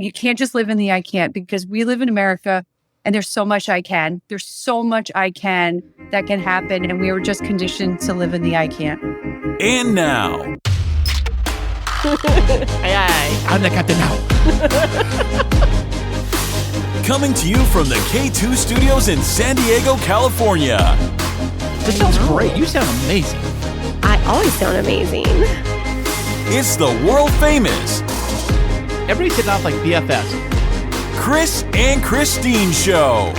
You can't just live in the I can't, because we live in America and there's so much I can. There's so much I can that can happen. And we were just conditioned to live in the I can't. And now. I'm the captain now. Coming to you from the K2 studios in San Diego, California. This sounds great. You sound amazing. I always sound amazing. It's the world famous Everybody's hitting off like BFFs. Kris and Christine Show.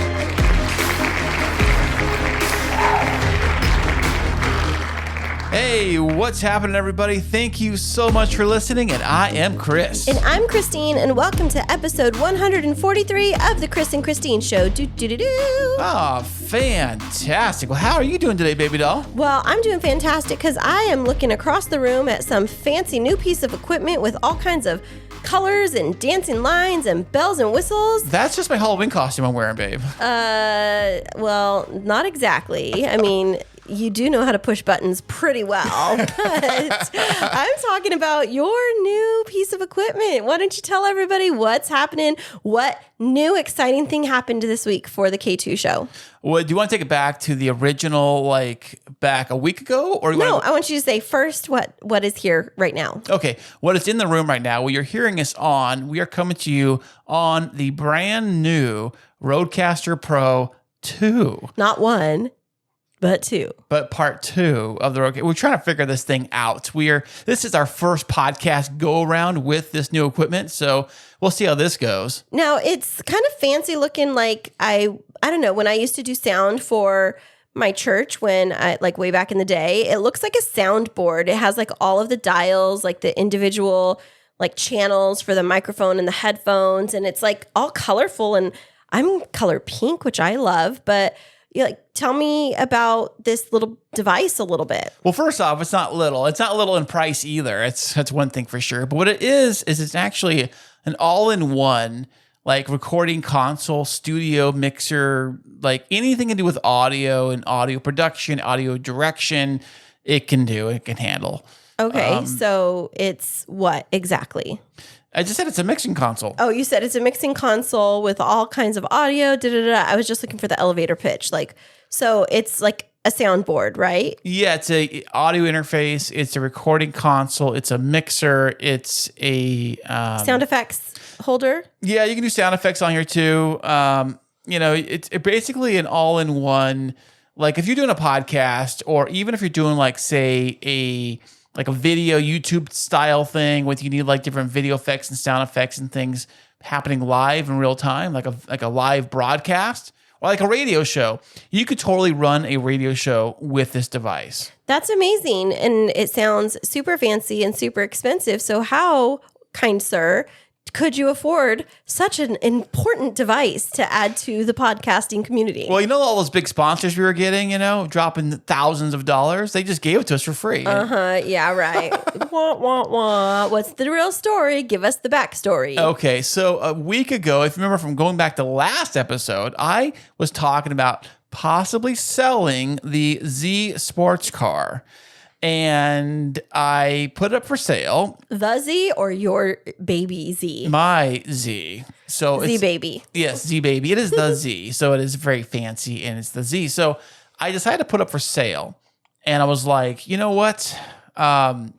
Hey, what's happening, everybody? Thank you so much for listening, and I am Kris. And I'm Christine, and welcome to episode 143 of the Kris and Christine Show. Oh, fantastic. Well, how are you doing today, baby doll? Well, I'm doing fantastic because I am looking across the room at some fancy new piece of equipment with all kinds of colors and dancing lines and bells and whistles. That's just my Halloween costume I'm wearing, babe. Well, not exactly. I mean, you do know how to push buttons pretty well, but I'm talking about your new piece of equipment. Why don't you tell everybody what's happening? What new exciting thing happened this week for the K2 show? Well, do you want to take it back to the original, like back a week ago? Or I want you to say first what is here right now. Okay, what is in the room right now? Well, you're hearing us on. We are coming to you on the brand new RodeCaster Pro 2. Not one, but two. But part 2 of the Rode. We're trying to figure this thing out. This is our first podcast go around with this new equipment, so we'll see how this goes. Now it's kind of fancy looking. Like I don't know, when I used to do sound for my church, when I like way back in the day, it looks like a soundboard. It has like all of the dials, like the individual like channels for the microphone and the headphones, and it's like all colorful. And I'm color pink, which I love, but tell me about this little device a little bit. Well, first off, it's not little. It's not little in price either. That's one thing for sure. But what it is it's actually an all-in-one like recording console, studio mixer, like anything to do with audio and audio production, audio direction. It can handle. Okay, so it's what exactly? I just said it's a mixing console. Oh, you said it's a mixing console with all kinds of audio. I was just looking for the elevator pitch. So it's like a soundboard, right? Yeah, it's a audio interface. It's a recording console. It's a mixer. It's a sound effects holder. Yeah, you can do sound effects on here too. It's basically an all-in-one. Like if you're doing a podcast, or even if you're doing like say a video YouTube style thing with you need like different video effects and sound effects and things happening live in real time, like a live broadcast or like a radio show. You could totally run a radio show with this device. That's amazing. And it sounds super fancy and super expensive. So how, kind sir, could you afford such an important device to add to the podcasting community? Well, all those big sponsors we were getting, dropping thousands of dollars, they just gave it to us for free. Yeah, right. Wah, wah, wah. What's the real story? Give us the backstory. Okay, so a week ago, if you remember from going back to last episode, I was talking about possibly selling the Z sports car. And I put it up for sale. The Z or your baby Z? My Z. So Z baby. Yes, Z baby. It is the Z. So it is very fancy and it's the Z. So I decided to put up for sale. And I was like, you know what? I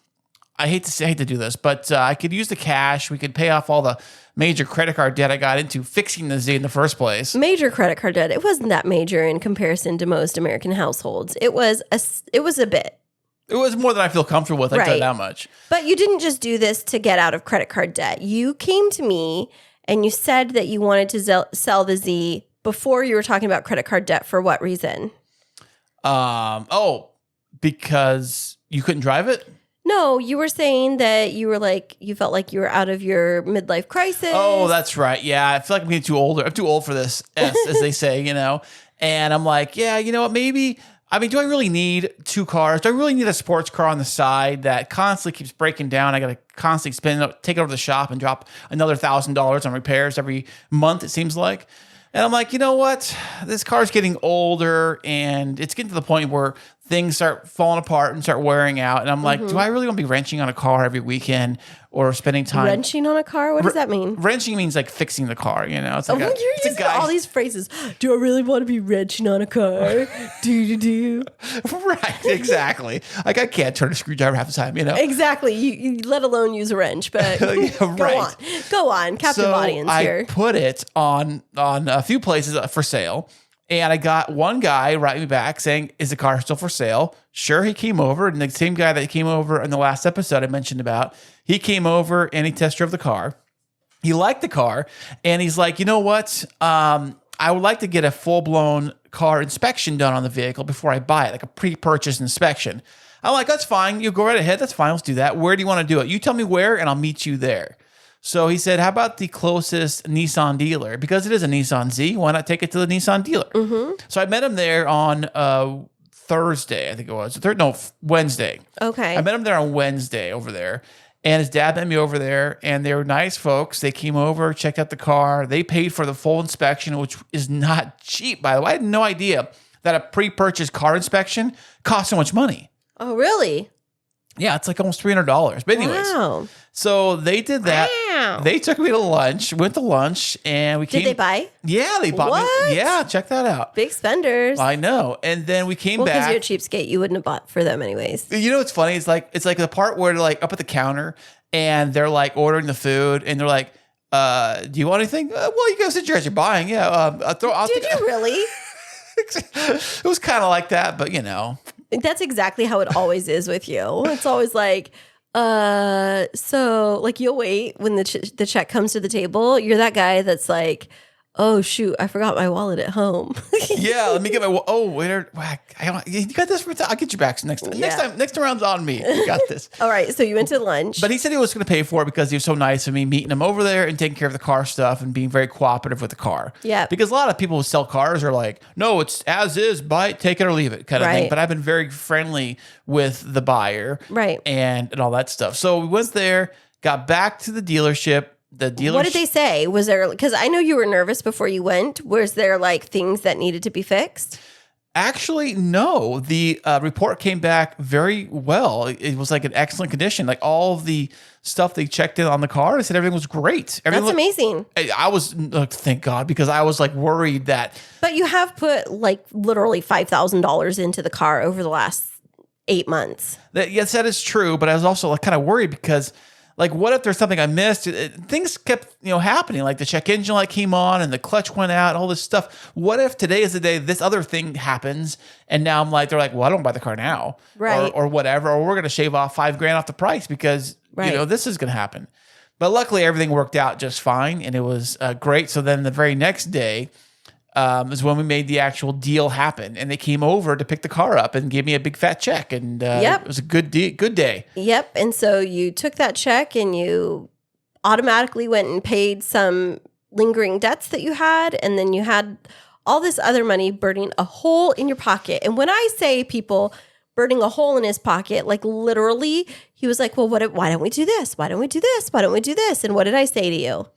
hate to do this, but I could use the cash. We could pay off all the major credit card debt I got into fixing the Z in the first place. Major credit card debt. It wasn't that major in comparison to most American households. It was a bit. It was more than I feel comfortable with. I tell you that much. But you didn't just do this to get out of credit card debt. You came to me and you said that you wanted to sell the Z before you were talking about credit card debt. For what reason? Because you couldn't drive it? No, you were saying that you felt like you were out of your midlife crisis. Oh, that's right. Yeah, I feel like I'm getting too older. I'm too old for this, as they say, And I'm like, yeah, you know what, maybe... do I really need 2 cars? Do I really need a sports car on the side that constantly keeps breaking down? I got to constantly take it over to the shop and drop another $1,000 on repairs every month, it seems like. And I'm like, you know what? This car's getting older and it's getting to the point where things start falling apart and start wearing out. And I'm like, do I really want to be wrenching on a car every weekend or spending time? Wrenching on a car? What does that mean? Wrenching means like fixing the car, you know? It's like You're it's using all these phrases. Do I really want to be wrenching on a car? do. Right, exactly. Like I can't turn a screwdriver half the time, you know? Exactly. You let alone use a wrench, but go on. Captive audience here. I put it on a few places for sale. And I got one guy write me back saying, is the car still for sale? Sure, he came over. And the same guy that came over in the last episode I mentioned about, he came over and he test drove the car. He liked the car. And he's like, you know what? I would like to get a full-blown car inspection done on the vehicle before I buy it, like a pre-purchase inspection. I'm like, that's fine. You go right ahead. That's fine. Let's do that. Where do you want to do it? You tell me where, and I'll meet you there. So he said, how about the closest Nissan dealer? Because it is a Nissan Z, why not take it to the Nissan dealer? So I met him there on Thursday, I think it was. Wednesday. Okay. I met him there on Wednesday over there. And his dad met me over there, and they were nice folks. They came over, checked out the car. They paid for the full inspection, which is not cheap, by the way. I had no idea that a pre-purchase car inspection costs so much money. Oh, really? Yeah, it's like almost $300. But anyways, Wow. So they did that. Wow. They took me to lunch, went to lunch, and we came. Did they buy? Yeah, they bought What? me. Yeah, check that out. Big spenders. I know. And then we came Because back. you're a cheapskate. You wouldn't have bought for them anyways. You know what's funny? It's like the part where they're like up at the counter and they're like ordering the food and they're like, do you want anything? Well, you guys said you're buying. Yeah. Did you really? It was kind of like that, but you know. That's exactly how it always is with you. It's always like, so like you'll wait when the check comes to the table. You're that guy that's like, oh shoot, I forgot my wallet at home. Yeah, let me get my. Oh, waiter, you got this for? I'll get you back next time. Yeah. Next round's on me. You got this. All right, so you went to lunch. But he said he was going to pay for it because he was so nice of me meeting him over there and taking care of the car stuff and being very cooperative with the car. Yeah. Because a lot of people who sell cars are like, no, it's as is, buy it, take it or leave it kind of thing. Right. But I've been very friendly with the buyer. Right. And all that stuff. So we went there, got back to the dealership. What did they say? Was there, because I know you were nervous before you went. Was there like things that needed to be fixed? Actually, no. The report came back very well. It was like an excellent condition. Like all of the stuff they checked in on the car, they said everything was great. That's amazing. I was, thank God, because I was like worried that. But you have put like literally $5,000 into the car over the last 8 months. Yes, that is true. But I was also like kind of worried because like, what if there's something I missed? Things kept, happening. Like the check engine light came on and the clutch went out and all this stuff. What if today is the day this other thing happens? And now they're like, well, I don't buy the car now. Right. Or whatever. Or we're going to shave off $5,000 off the price because, this is going to happen. But luckily everything worked out just fine. And it was great. So then the very next day is when we made the actual deal happen. And they came over to pick the car up and gave me a big fat check. And it was a good day. Yep. And so you took that check and you automatically went and paid some lingering debts that you had. And then you had all this other money burning a hole in your pocket. And when I say people burning a hole in his pocket, like literally, he was like, well, why don't we do this? Why don't we do this? Why don't we do this? And what did I say to you?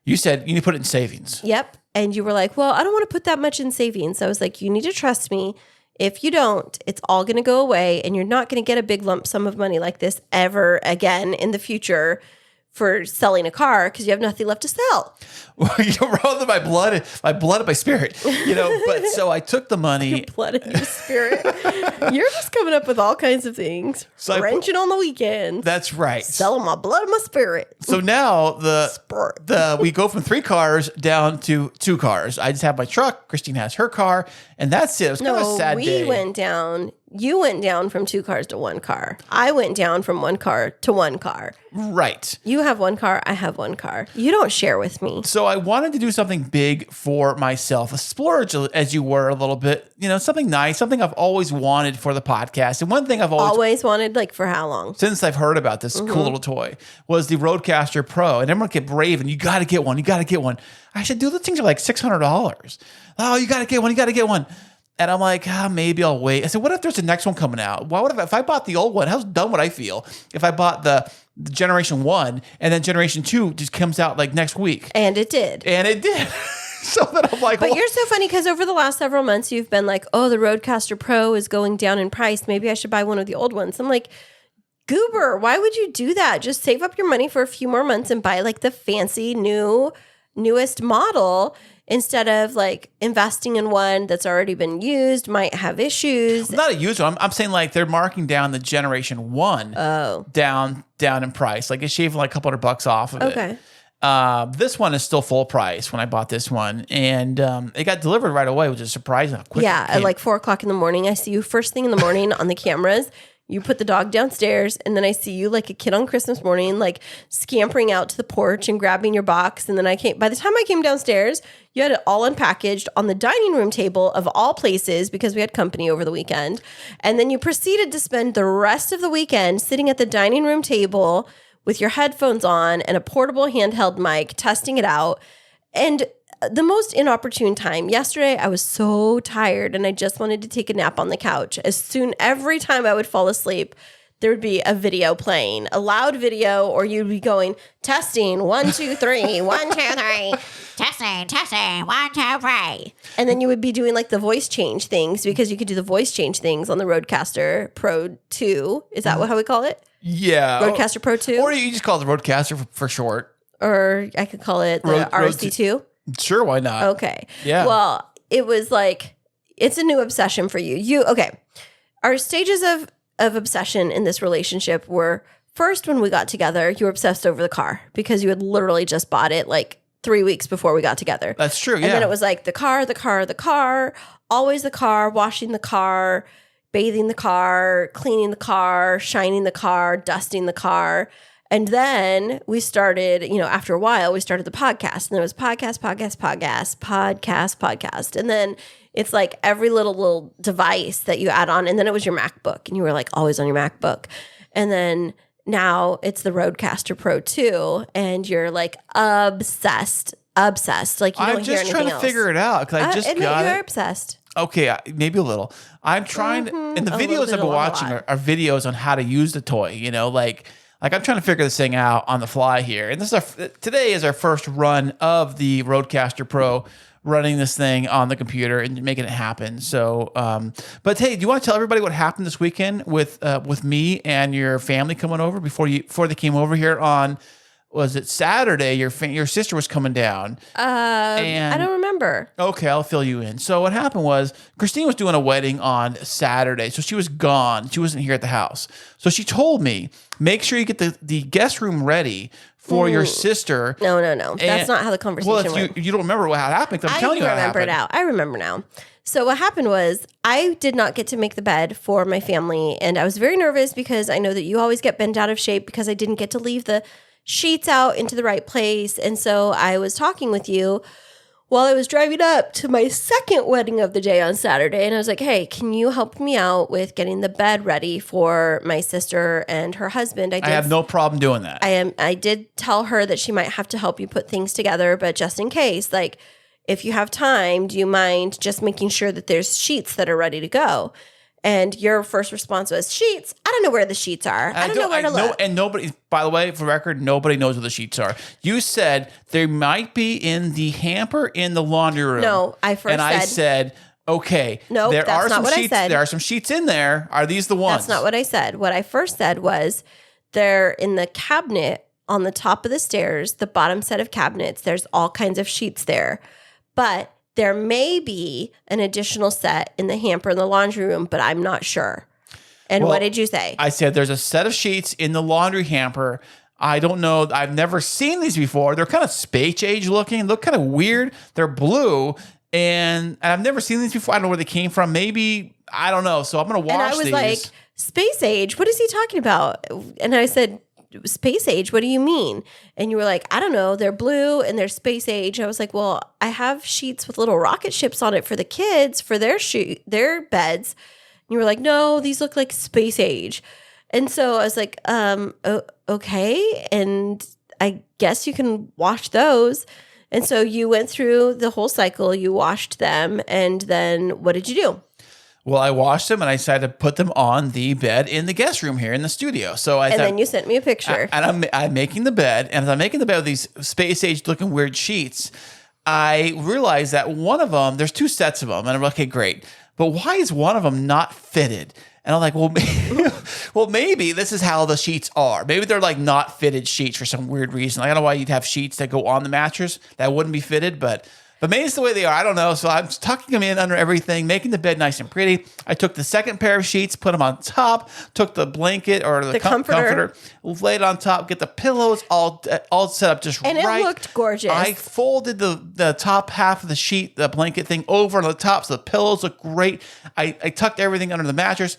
You said you need to put it in savings. Yep. And you were like, well, I don't want to put that much in savings. I was like, you need to trust me. If you don't, it's all going to go away and you're not going to get a big lump sum of money like this ever again in the future for selling a car because you have nothing left to sell. Well, rather my blood and my spirit, But so I took the money. Your blood and your spirit. You're just coming up with all kinds of things. So wrenching on the weekends. That's right. Selling my blood and my spirit. So now we go from 3 cars down to 2 cars. I just have my truck. Christine has her car, and that's it. It was kind of a sad day. Went down. You went down from 2 cars to 1 car. I went down from 1 car to 1 car. Right. You have 1 car. I have 1 car. You don't share with me. So I wanted to do something big for myself, a splurge as you were a little bit, something nice, something I've always wanted for the podcast. And one thing I've always wanted, like for how long? Since I've heard about this cool little toy was the RodeCaster Pro. And everyone kept raving, you got to get one. You got to get one. I said, dude, the things are like $600. Oh, you got to get one. You got to get one. And I'm like, maybe I'll wait. I said, what if there's a next one coming out? If I bought the old one, how dumb would I feel if I bought the Generation 1 and then Generation 2 just comes out like next week? And it did. So then I'm like, But you're so funny because over the last several months, you've been like, oh, the RodeCaster Pro is going down in price. Maybe I should buy one of the old ones. I'm like, goober, why would you do that? Just save up your money for a few more months and buy like the fancy newest model instead of like investing in one that's already been used, might have issues. not a used one. I'm saying like they're marking down the generation 1 down in price. Like it's shaving like a couple $100 off of it. Okay. This one is still full price when I bought this one, and it got delivered right away, which is surprising how quick. Yeah, at like 4:00 in the morning, I see you first thing in the morning on the cameras. You put the dog downstairs, and then I see you like a kid on Christmas morning, like scampering out to the porch and grabbing your box. And then by the time I came downstairs, you had it all unpackaged on the dining room table of all places because we had company over the weekend. And then you proceeded to spend the rest of the weekend sitting at the dining room table with your headphones on and a portable handheld mic, testing it out. And the most inopportune time. Yesterday, I was so tired and I just wanted to take a nap on the couch. Every time I would fall asleep, there would be a video playing, a loud video, or you'd be going, testing, 1, 2, 3, 1, 2, 3, testing, 1, 2, 3. And then you would be doing like the voice change things because you could do the voice change things on the RodeCaster Pro 2. Is that how we call it? Yeah. RodeCaster Pro 2? Or you just call it the RodeCaster for short. Or I could call it the RC2. Sure, why not? Okay. Yeah. Well, it was like, it's a new obsession for you. Okay. Our stages of obsession in this relationship were first when we got together, you were obsessed over the car because you had literally just bought it like 3 weeks before we got together. That's true, yeah. And then it was like the car, always the car, washing the car, bathing the car, cleaning the car, shining the car, dusting the car. And then we started, after a while, we started the podcast. And there was podcast. And then it's like every little device that you add on. And then it was your MacBook. And you were like always on your MacBook. And then now it's the RodeCaster Pro 2. And you're like obsessed. Like you don't hear anything else. I'm just trying to figure it out because I just admit got you're it. obsessed. Okay, maybe a little. I'm trying to, and the videos I've been watching are videos on how to use the toy, Like I'm trying to figure this thing out on the fly here. And today is our first run of the RodeCaster Pro, running this thing on the computer and making it happen. So, but hey, do you want to tell everybody what happened this weekend with me and your family coming over before they came over here on, was it Saturday? Your sister was coming down. I don't remember. Okay, I'll fill you in. So what happened was Christine was doing a wedding on Saturday, so she was gone. She wasn't here at the house. So she told me, make sure you get the guest room ready for your sister. No. That's not how the conversation went. Well, if you don't remember what happened, I'm telling you how it happened. I remember now. So what happened was I did not get to make the bed for my family, and I was very nervous because I know that you always get bent out of shape because I didn't get to leave the sheets out into the right place. And so I was talking with you while I was driving up to my second wedding of the day on Saturday. And I was like, hey, can you help me out with getting the bed ready for my sister and her husband? I have no problem doing that. I did tell her that she might have to help you put things together, but just in case, like if you have time, do you mind just making sure that there's sheets that are ready to go? And your first response was, sheets? I don't know where the sheets are. I don't know where to look. And nobody, by the way, for the record, nobody knows where the sheets are. You said they might be in the hamper in the laundry room. No, I said, okay, no, there that's are not some what sheets. I said. There are some sheets in there. Are these the ones? That's not what I said. What I first said was they're in the cabinet on the top of the stairs, the bottom set of cabinets. There's all kinds of sheets there. But there may be an additional set in the hamper in the laundry room, but I'm not sure. And what did you say? I said there's a set of sheets in the laundry hamper. I don't know. I've never seen these before. They're kind of space age looking. Look kind of weird. They're blue. And I've never seen these before. I don't know where they came from. Maybe, I don't know. So I'm going to wash these. And I was like, space age? What is he talking about? And I said, space age? What do you mean? And you were like, I don't know. They're blue and they're space age. I was like, well, I have sheets with little rocket ships on it for the kids, for their beds. And you were like, no, these look like space age. And so I was like, okay. And I guess you can wash those. And so you went through the whole cycle. You washed them. And then what did you do? Well, I washed them and I decided to put them on the bed in the guest room here in the studio. So then you sent me a picture. And I'm making the bed. And as I'm making the bed with these space age looking weird sheets, I realized that one of them, there's 2 sets of them, and I'm like, okay, great. But why is one of them not fitted? And I'm like, well, maybe this is how the sheets are. Maybe they're like not fitted sheets for some weird reason. Like, I don't know why you'd have sheets that go on the mattress that wouldn't be fitted, but maybe it's the way they are. I don't know. So I'm tucking them in under everything, making the bed nice and pretty. I took the second pair of sheets, put them on top, took the blanket or the comforter, laid it on top, get the pillows all set up just right. And it looked gorgeous. I folded the top half of the sheet, the blanket thing, over on the top so the pillows look great. I tucked everything under the mattress.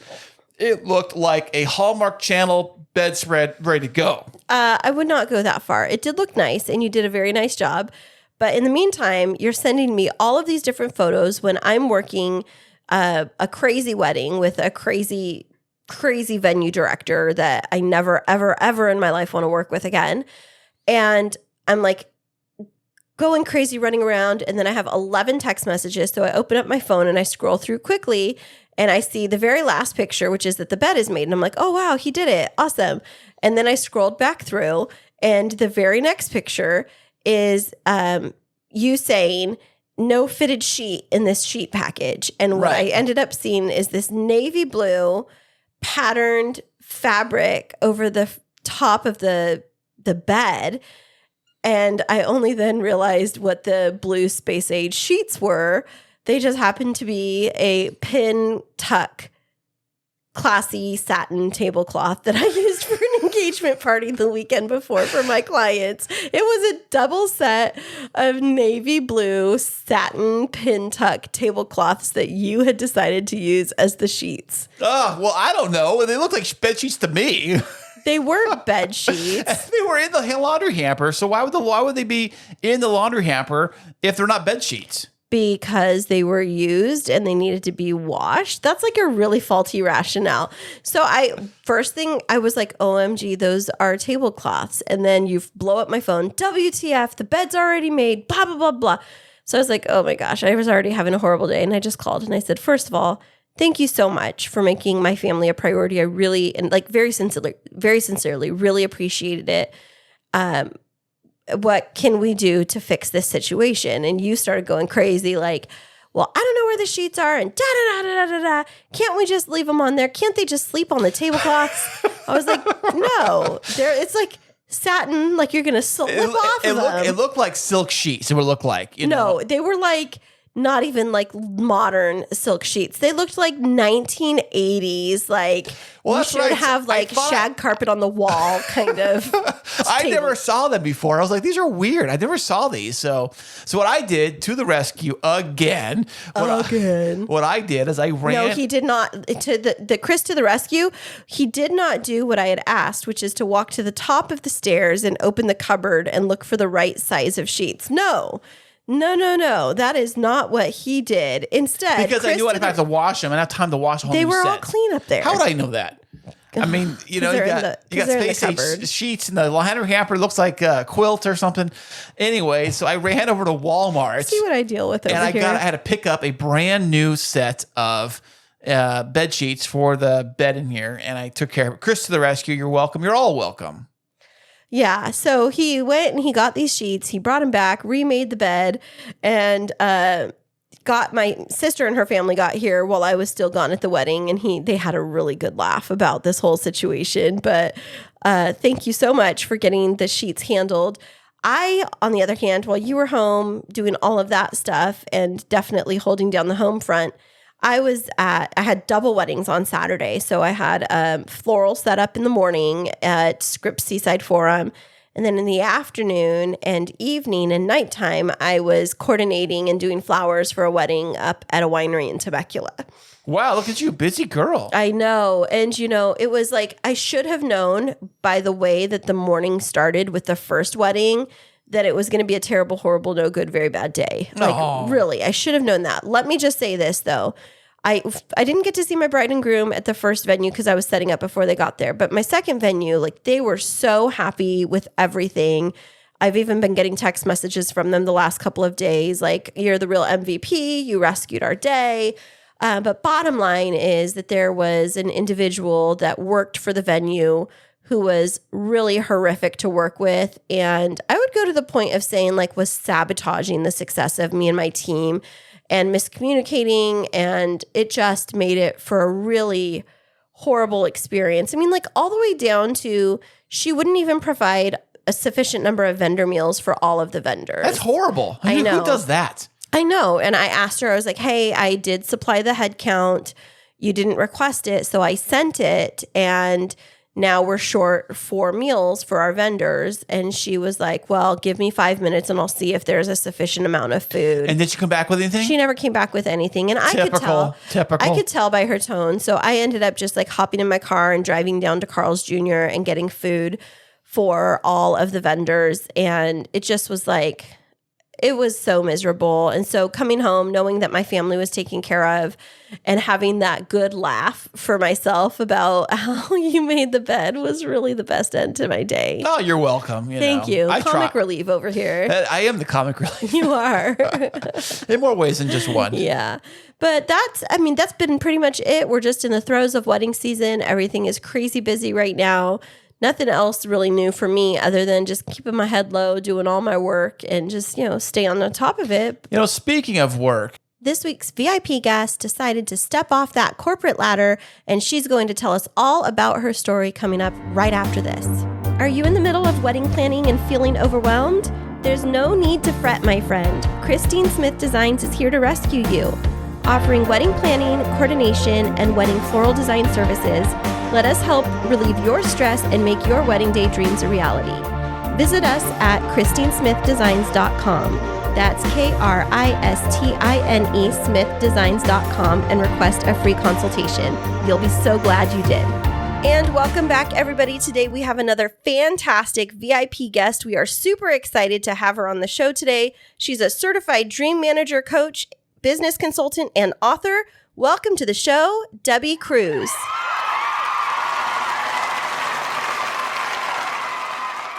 It looked like a Hallmark Channel bedspread ready to go. I would not go that far. It did look nice, and you did a very nice job. But in the meantime, you're sending me all of these different photos when I'm working a crazy wedding with a crazy venue director that I never, ever, ever in my life want to work with again. And I'm like going crazy, running around. And then I have 11 text messages. So I open up my phone and I scroll through quickly. And I see the very last picture, which is that the bed is made. And I'm like, oh, wow, he did it. Awesome. And then I scrolled back through. And the very next picture is you saying no fitted sheet in this sheet package. And what I ended up seeing is this navy blue patterned fabric over the top of the bed. And I only then realized what the blue space age sheets were. They just happened to be a pin tuck classy satin tablecloth that I used for an engagement party the weekend before for my clients. It was a double set of navy blue satin pin tuck tablecloths that you had decided to use as the sheets. Oh, well, I don't know. They look like bed sheets to me. They weren't bed sheets. They were in the laundry hamper. So why would they be in the laundry hamper if they're not bed sheets? Because they were used and they needed to be washed. That's like a really faulty rationale. So first thing I was like, OMG, those are tablecloths. And then you blow up my phone, WTF, the bed's already made, blah, blah, blah, blah. So I was like, oh my gosh, I was already having a horrible day. And I just called and I said, first of all, thank you so much for making my family a priority. I really, and like very sincerely, really appreciated it. What can we do to fix this situation? And you started going crazy like, well, I don't know where the sheets are and da-da-da-da-da-da. Can't we just leave them on there? Can't they just sleep on the tablecloths? I was like, no. It's like satin, like you're going to slip off of them. It looked like silk sheets. It would look like, No, they were like not even like modern silk sheets. They looked like 1980s, like we should have like shag carpet on the wall kind of. I never saw them before. I was like, these are weird. I never saw these. So what I did to the rescue again. What I did is I ran. No, he did not. To the Kris to the rescue. He did not do what I had asked, which is to walk to the top of the stairs and open the cupboard and look for the right size of sheets. No. That is not what he did. Instead, because I knew I'd have to wash them and have time to wash a whole They new were set. all clean up there. How would I know that? I mean, you got space age sheets and the laundry hamper looks like a quilt or something. Anyway, so I ran over to Walmart. See what I deal with over here. I had to pick up a brand new set of bed sheets for the bed in here, and I took care of it. Kris to the rescue. You're welcome. You're all welcome. Yeah, so he went and he got these sheets. He brought them back, remade the bed, and got my sister and her family got here while I was still gone at the wedding, and they had a really good laugh about this whole situation. But thank you so much for getting the sheets handled. I, on the other hand, while you were home doing all of that stuff and definitely holding down the home front, I had double weddings on Saturday. So I had floral set up in the morning at Scripps Seaside Forum. And then in the afternoon and evening and nighttime, I was coordinating and doing flowers for a wedding up at a winery in Temecula. Wow, look at you, busy girl. I know. And, it was like I should have known by the way that the morning started with the first wedding that it was going to be a terrible, horrible, no good, very bad day. Like, really, I should have known that. Let me just say this, though. I didn't get to see my bride and groom at the first venue because I was setting up before they got there. But my second venue, like, they were so happy with everything. I've even been getting text messages from them the last couple of days, like, you're the real MVP. You rescued our day. But bottom line is that there was an individual that worked for the venue who was really horrific to work with. And I would go to the point of saying like was sabotaging the success of me and my team and miscommunicating. And it just made it for a really horrible experience. I mean, like all the way down to she wouldn't even provide a sufficient number of vendor meals for all of the vendors. That's horrible. I know. Who does that? I know. And I asked her, I was like, hey, I did supply the head count. You didn't request it. So I sent it. And now we're short 4 meals for our vendors. And she was like, well, give me 5 minutes and I'll see if there's a sufficient amount of food. And did she come back with anything? She never came back with anything. And I could tell by her tone. So I ended up just like hopping in my car and driving down to Carl's Jr. and getting food for all of the vendors. And it just was like, it was so miserable. And so coming home, knowing that my family was taken care of and having that good laugh for myself about how you made the bed was really the best end to my day. Oh, you're welcome. Thank you. Comic relief over here. I am the comic relief. You are. In more ways than just one. Yeah. But that's been pretty much it. We're just in the throes of wedding season. Everything is crazy busy right now. Nothing else really new for me other than just keeping my head low, doing all my work, and just, stay on the top of it. Speaking of work, this week's VIP guest decided to step off that corporate ladder, and she's going to tell us all about her story coming up right after this. Are you in the middle of wedding planning and feeling overwhelmed? There's no need to fret, my friend. Christine Smith Designs is here to rescue you. Offering wedding planning, coordination, and wedding floral design services, let us help relieve your stress and make your wedding day dreams a reality. Visit us at KristineSmithDesigns.com. That's KRISTINE SmithDesigns.com and request a free consultation. You'll be so glad you did. And welcome back, everybody. Today we have another fantastic VIP guest. We are super excited to have her on the show today. She's a certified dream manager coach, business consultant, and author. Welcome to the show, Debby Krusz.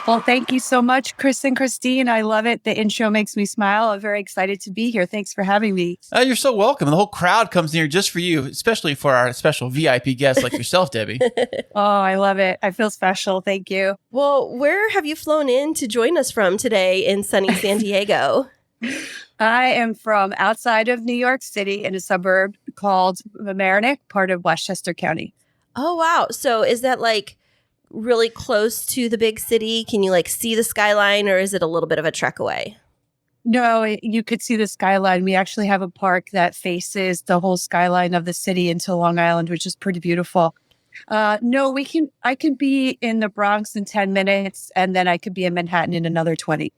Well, thank you so much, Kris and Christine. I love it. The intro makes me smile. I'm very excited to be here. Thanks for having me. You're so welcome. The whole crowd comes here just for you, especially for our special VIP guests like yourself, Debbie. Oh, I love it. I feel special. Thank you. Well, where have you flown in to join us from today in sunny San Diego? I am from outside of New York City in a suburb called Mamaroneck, part of Westchester County. Oh, wow. So is that like really close to the big city? Can you like see the skyline, or is it a little bit of a trek away? No, you could see the skyline. We actually have a park that faces the whole skyline of the city into Long Island, which is pretty beautiful. No, I could be in the Bronx in 10 minutes, and then I could be in Manhattan in another 20.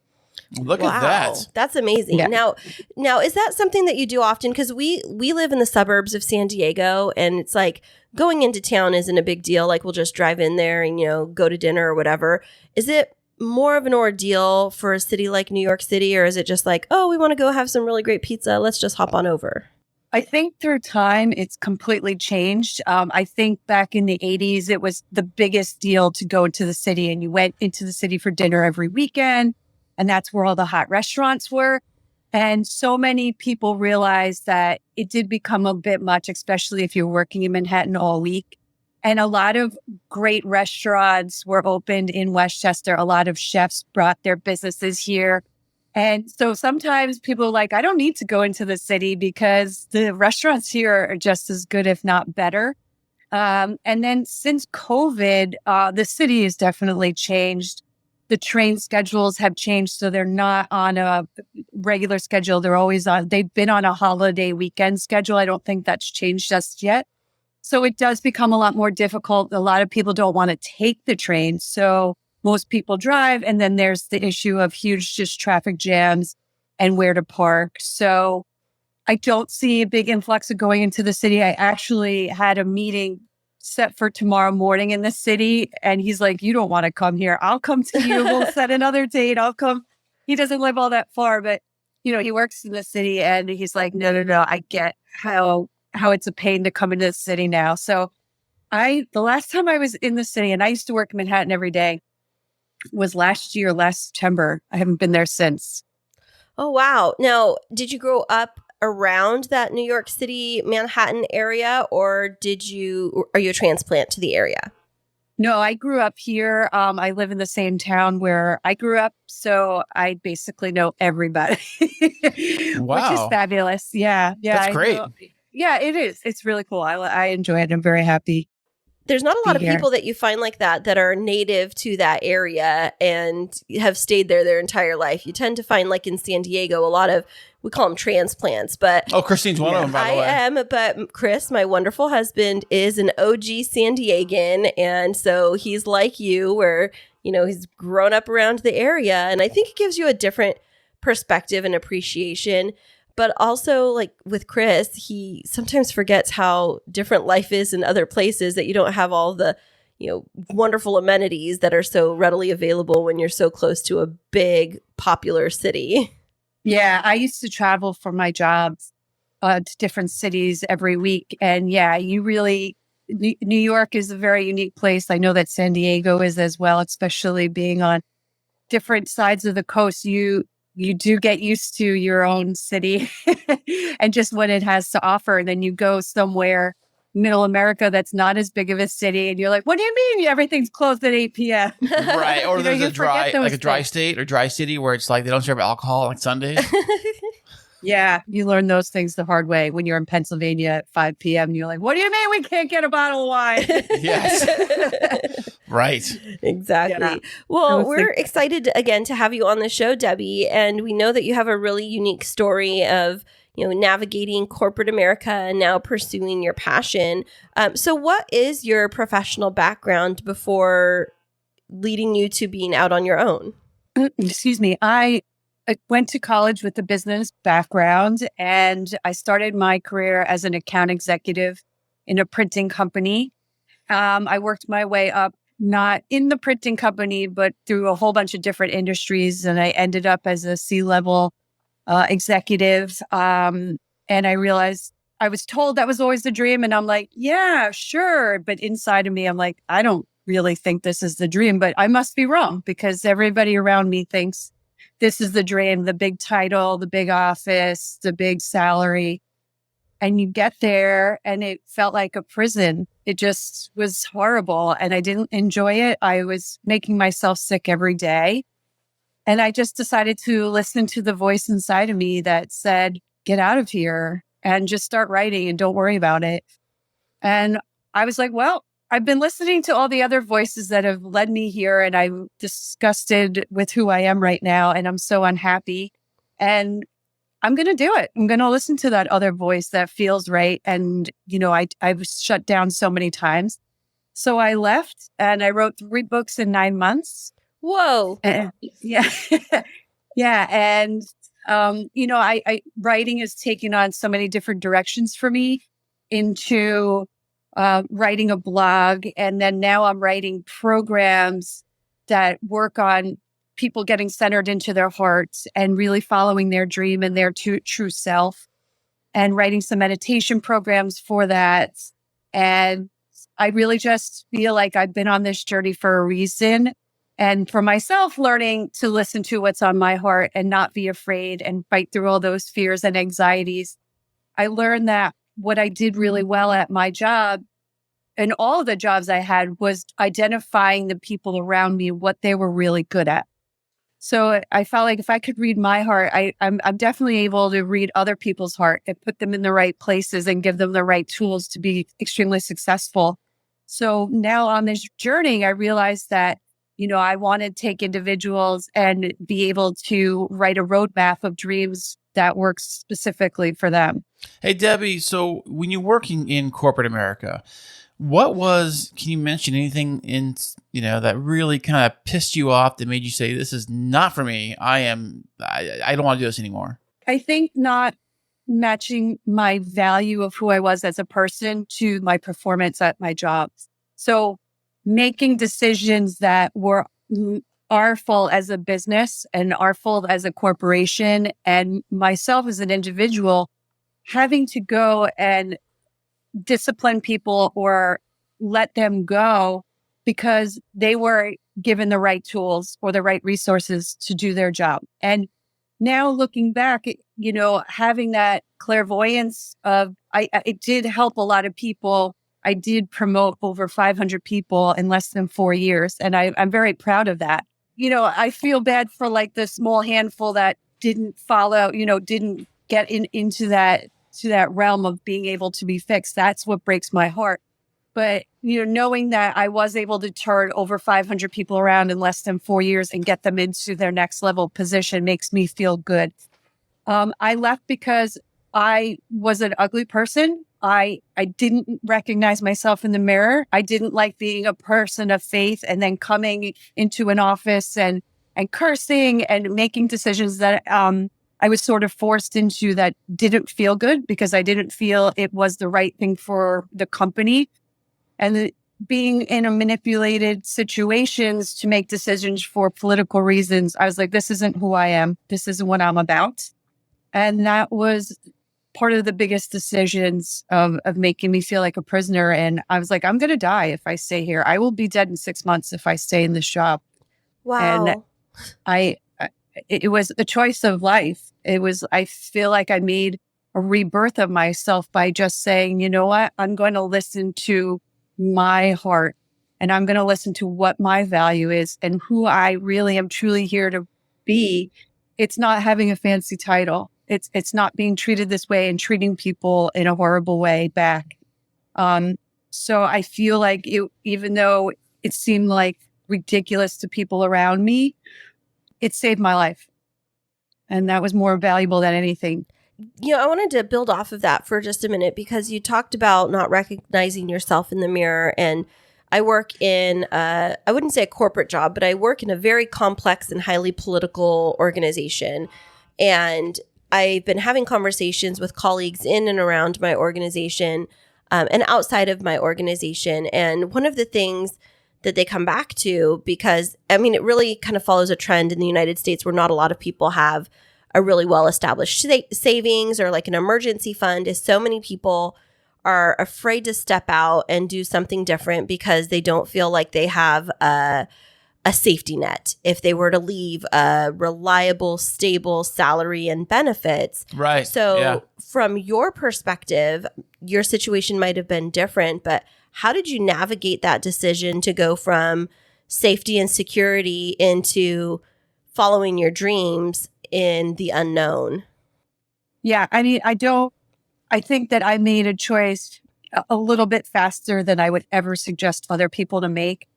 Look at that. That's amazing. Yeah. Now, is that something that you do often? Because we live in the suburbs of San Diego, and it's like going into town isn't a big deal. Like we'll just drive in there and, go to dinner or whatever. Is it more of an ordeal for a city like New York City, or is it just like, oh, we want to go have some really great pizza, let's just hop on over? I think through time, it's completely changed. I think back in the 80s, it was the biggest deal to go into the city, and you went into the city for dinner every weekend. And that's where all the hot restaurants were. And so many people realized that it did become a bit much, especially if you're working in Manhattan all week. And a lot of great restaurants were opened in Westchester. A lot of chefs brought their businesses here. And so sometimes people are like, I don't need to go into the city because the restaurants here are just as good, if not better. And then since COVID, the city has definitely changed. The train schedules have changed, so they're not on a regular schedule. They've been on a holiday weekend schedule. I don't think that's changed just yet. So it does become a lot more difficult. A lot of people don't want to take the train. So most people drive. And then there's the issue of huge just traffic jams and where to park. So I don't see a big influx of going into the city. I actually had a meeting set for tomorrow morning in the city. And he's like, you don't want to come here. I'll come to you. We'll set another date. I'll come. He doesn't live all that far, but he works in the city, and he's like, no. I get how it's a pain to come into the city now. So the last time I was in the city, and I used to work in Manhattan every day, was last September. I haven't been there since. Oh, wow. Now, did you grow up around that New York City, Manhattan area, or are you a transplant to the area? No, I grew up here. I live in the same town where I grew up, so I basically know everybody, which is Wow. fabulous. Yeah, yeah, That's great. Yeah, it is. It's really cool. I enjoy it. I'm very happy There's not a to lot be of here. people that you find like that are native to that area and have stayed there their entire life. You tend to find, like in San Diego, a lot of, we call them transplants, but Oh, Christine's one of them, by the way. I am, but Kris, my wonderful husband, is an OG San Diegan. And so he's like you, where, he's grown up around the area. And I think it gives you a different perspective and appreciation. But also, like with Kris, he sometimes forgets how different life is in other places, that you don't have all the, wonderful amenities that are so readily available when you're so close to a big, popular city. Yeah, I used to travel for my jobs to different cities every week. And yeah, New York is a very unique place. I know that San Diego is as well, especially being on different sides of the coast. You do get used to your own city and just what it has to offer. And then you go somewhere, middle America, that's not as big of a city. And you're like, what do you mean everything's closed at 8 p.m.? Right. Or there's you a dry things. state or dry city where it's like they don't serve alcohol on Sundays. Yeah, you learn those things the hard way when you're in Pennsylvania at 5 p.m. And you're like, what do you mean we can't get a bottle of wine? Yes. Right. Exactly. Yeah. Well, we're excited again to have you on the show, Debby. And we know that you have a really unique story of, navigating corporate America and now pursuing your passion. So what is your professional background before leading you to being out on your own? Excuse me. I went to college with a business background, and I started my career as an account executive in a printing company. I worked my way up, not in the printing company, but through a whole bunch of different industries. And I ended up as a C-level executive. And I realized I was told that was always the dream. And I'm like, yeah, sure. But inside of me, I'm like, I don't really think this is the dream, but I must be wrong because everybody around me thinks this is the dream, the big title, the big office, the big salary. And you get there and it felt like a prison. It just was horrible. And I didn't enjoy it. I was making myself sick every day. And I just decided to listen to the voice inside of me that said, get out of here and just start writing and don't worry about it. And I was like, well, I've been listening to all the other voices that have led me here, and I'm disgusted with who I am right now. And I'm so unhappy. And I'm going to do it. I'm going to listen to that other voice that feels right. And, I was shut down so many times. So I left and I wrote 3 books in 9 months. Whoa. Yeah. Yeah. And, writing is taking on so many different directions for me into writing a blog. And then now I'm writing programs that work on people getting centered into their hearts and really following their dream and their true self, and writing some meditation programs for that. And I really just feel like I've been on this journey for a reason. And for myself, learning to listen to what's on my heart and not be afraid and fight through all those fears and anxieties. I learned that what I did really well at my job and all of the jobs I had was identifying the people around me, what they were really good at. So I felt like if I could read my heart, I'm definitely able to read other people's heart and put them in the right places and give them the right tools to be extremely successful. So now on this journey, I realized that, I want to take individuals and be able to write a roadmap of dreams that works specifically for them. Hey, Debby, so when you're working in corporate America, can you mention anything that really kind of pissed you off that made you say, this is not for me. I don't want to do this anymore. I think not matching my value of who I was as a person to my performance at my job. So making decisions that were our fault as a business and our fault as a corporation, and myself as an individual having to go and discipline people or let them go because they were given the right tools or the right resources to do their job. And now looking back, having that clairvoyance of, it did help a lot of people I did promote over 500 people in less than 4 years. And I'm very proud of that. I feel bad for like the small handful that didn't follow, didn't get into that realm of being able to be fixed. That's what breaks my heart. But, knowing that I was able to turn over 500 people around in less than 4 years and get them into their next level position makes me feel good. I left because I was an ugly person. I didn't recognize myself in the mirror. I didn't like being a person of faith and then coming into an office and cursing and making decisions that I was sort of forced into that didn't feel good because I didn't feel it was the right thing for the company. And being in a manipulated situations to make decisions for political reasons, I was like, this isn't who I am. This isn't what I'm about. And that was part of the biggest decisions of making me feel like a prisoner. And I was like, I'm going to die if I stay here. I will be dead in 6 months if I stay in this job. Wow. And it was a choice of life. I feel like I made a rebirth of myself by just saying, you know what, I'm going to listen to my heart and I'm going to listen to what my value is and who I really am truly here to be. It's not having a fancy title. It's not being treated this way and treating people in a horrible way back. So I feel like even though it seemed like ridiculous to people around me, it saved my life. And that was more valuable than anything. I wanted to build off of that for just a minute because you talked about not recognizing yourself in the mirror. And I work in, I wouldn't say a corporate job, but I work in a very complex and highly political organization. And I've been having conversations with colleagues in and around my organization and outside of my organization. And one of the things that they come back to, because it really kind of follows a trend in the United States where not a lot of people have a really well-established savings or like an emergency fund, is so many people are afraid to step out and do something different because they don't feel like they have a safety net if they were to leave a reliable, stable salary and benefits. Right. So from your perspective, your situation might have been different, but how did you navigate that decision to go from safety and security into following your dreams in the unknown? Yeah. I think that I made a choice a little bit faster than I would ever suggest other people to make.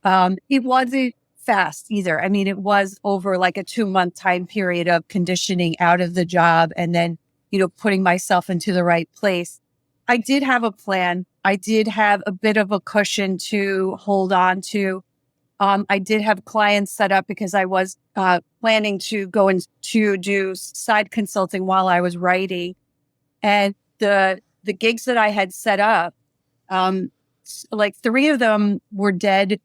It wasn't fast either. It was over like a 2-month time period of conditioning out of the job and then, putting myself into the right place. I did have a plan. I did have a bit of a cushion to hold on to. I did have clients set up because I was planning to go and to do side consulting while I was writing. And the gigs that I had set up, like 3 of them were dead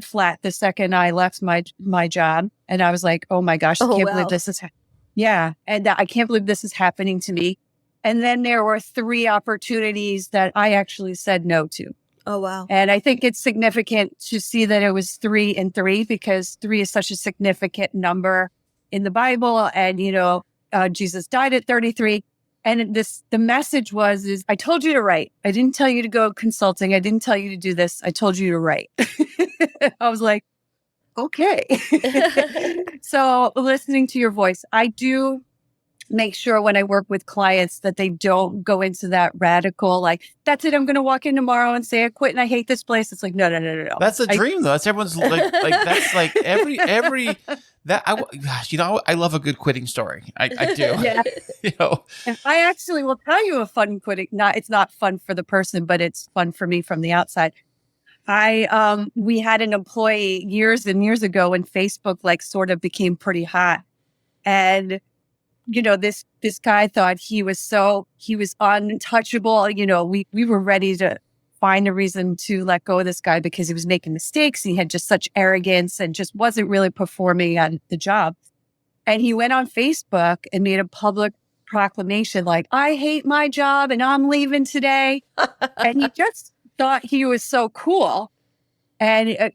flat the second I left my job. And I was like, oh my gosh, I can't believe this is, and I can't believe this is happening to me. And then there were 3 opportunities that I actually said no to. Oh, wow. And I think it's significant to see that it was 3 and 3 because 3 is such a significant number in the Bible. And, Jesus died at 33. And the message is I told you to write. I didn't tell you to go consulting. I didn't tell you to do this. I told you to write. I was like, okay. So listening to your voice, I do make sure when I work with clients that they don't go into that radical, like, that's it, I'm going to walk in tomorrow and say I quit and I hate this place. It's like, no. That's a dream, though. That's everyone's like that's like every that I love a good quitting story. I do. Yeah. And I actually will tell you a fun quitting. It's not fun for the person, but it's fun for me from the outside. We had an employee years and years ago when Facebook like sort of became pretty hot, and this guy thought he was untouchable. We were ready to find a reason to let go of this guy because he was making mistakes. He had just such arrogance and just wasn't really performing on the job. And he went on Facebook and made a public proclamation like, I hate my job and I'm leaving today. And he just thought he was so cool. And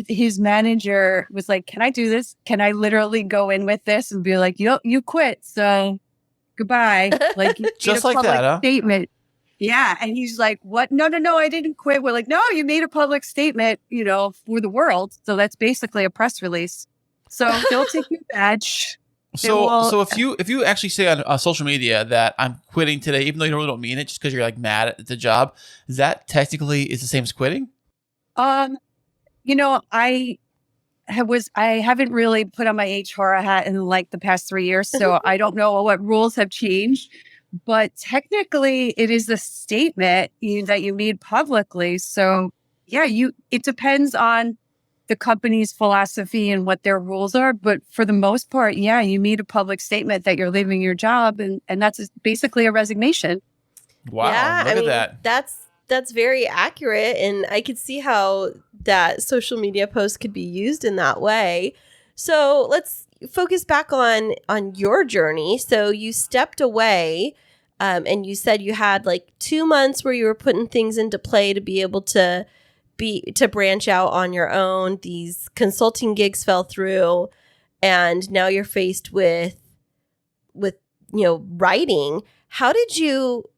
his manager was like, can I do this? Can I literally go in with this and be like, you quit, so goodbye. Like, just like that, huh? Statement. Yeah. And he's like, what? No, I didn't quit. We're like, no, you made a public statement, for the world. So that's basically a press release. So they'll take your badge. So if you actually say on social media that I'm quitting today, even though you really don't mean it, just because you're like mad at the job, is that technically is the same as quitting? I haven't really put on my HR hat in like the past 3 years, so I don't know what rules have changed. But technically, it is a statement that you made publicly. So yeah, it depends on the company's philosophy and what their rules are. But for the most part, yeah, you made a public statement that you're leaving your job, and that's basically a resignation. Wow, yeah, look at that. That's very accurate, and I could see how that social media post could be used in that way. So let's focus back on your journey. So you stepped away, and you said you had like 2 months where you were putting things into play to be able to branch out on your own. These consulting gigs fell through, and now you're faced with writing. How did you,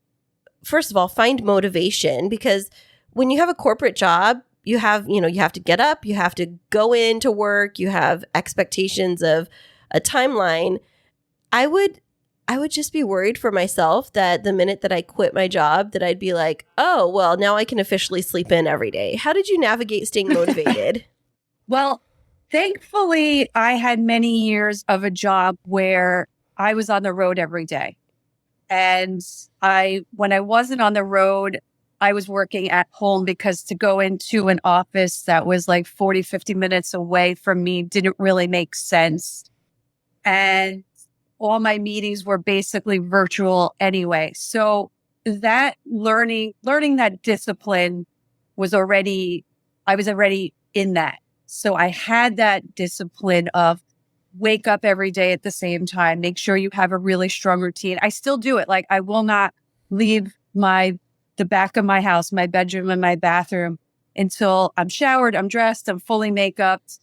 first of all, find motivation? Because when you have a corporate job, you have to get up, you have to go into work, you have expectations of a timeline. I would just be worried for myself that the minute that I quit my job, that I'd be like, oh, well, now I can officially sleep in every day. How did you navigate staying motivated? Well, thankfully, I had many years of a job where I was on the road every day. And when I wasn't on the road, I was working at home, because to go into an office that was like 40, 50 minutes away from me didn't really make sense. And all my meetings were basically virtual anyway. So that learning that discipline I was already in that. So I had that discipline of wake up every day at the same time, make sure you have a really strong routine. I still do it. Like, I will not leave the back of my house, my bedroom and my bathroom, until I'm showered, I'm dressed, I'm fully make-upped,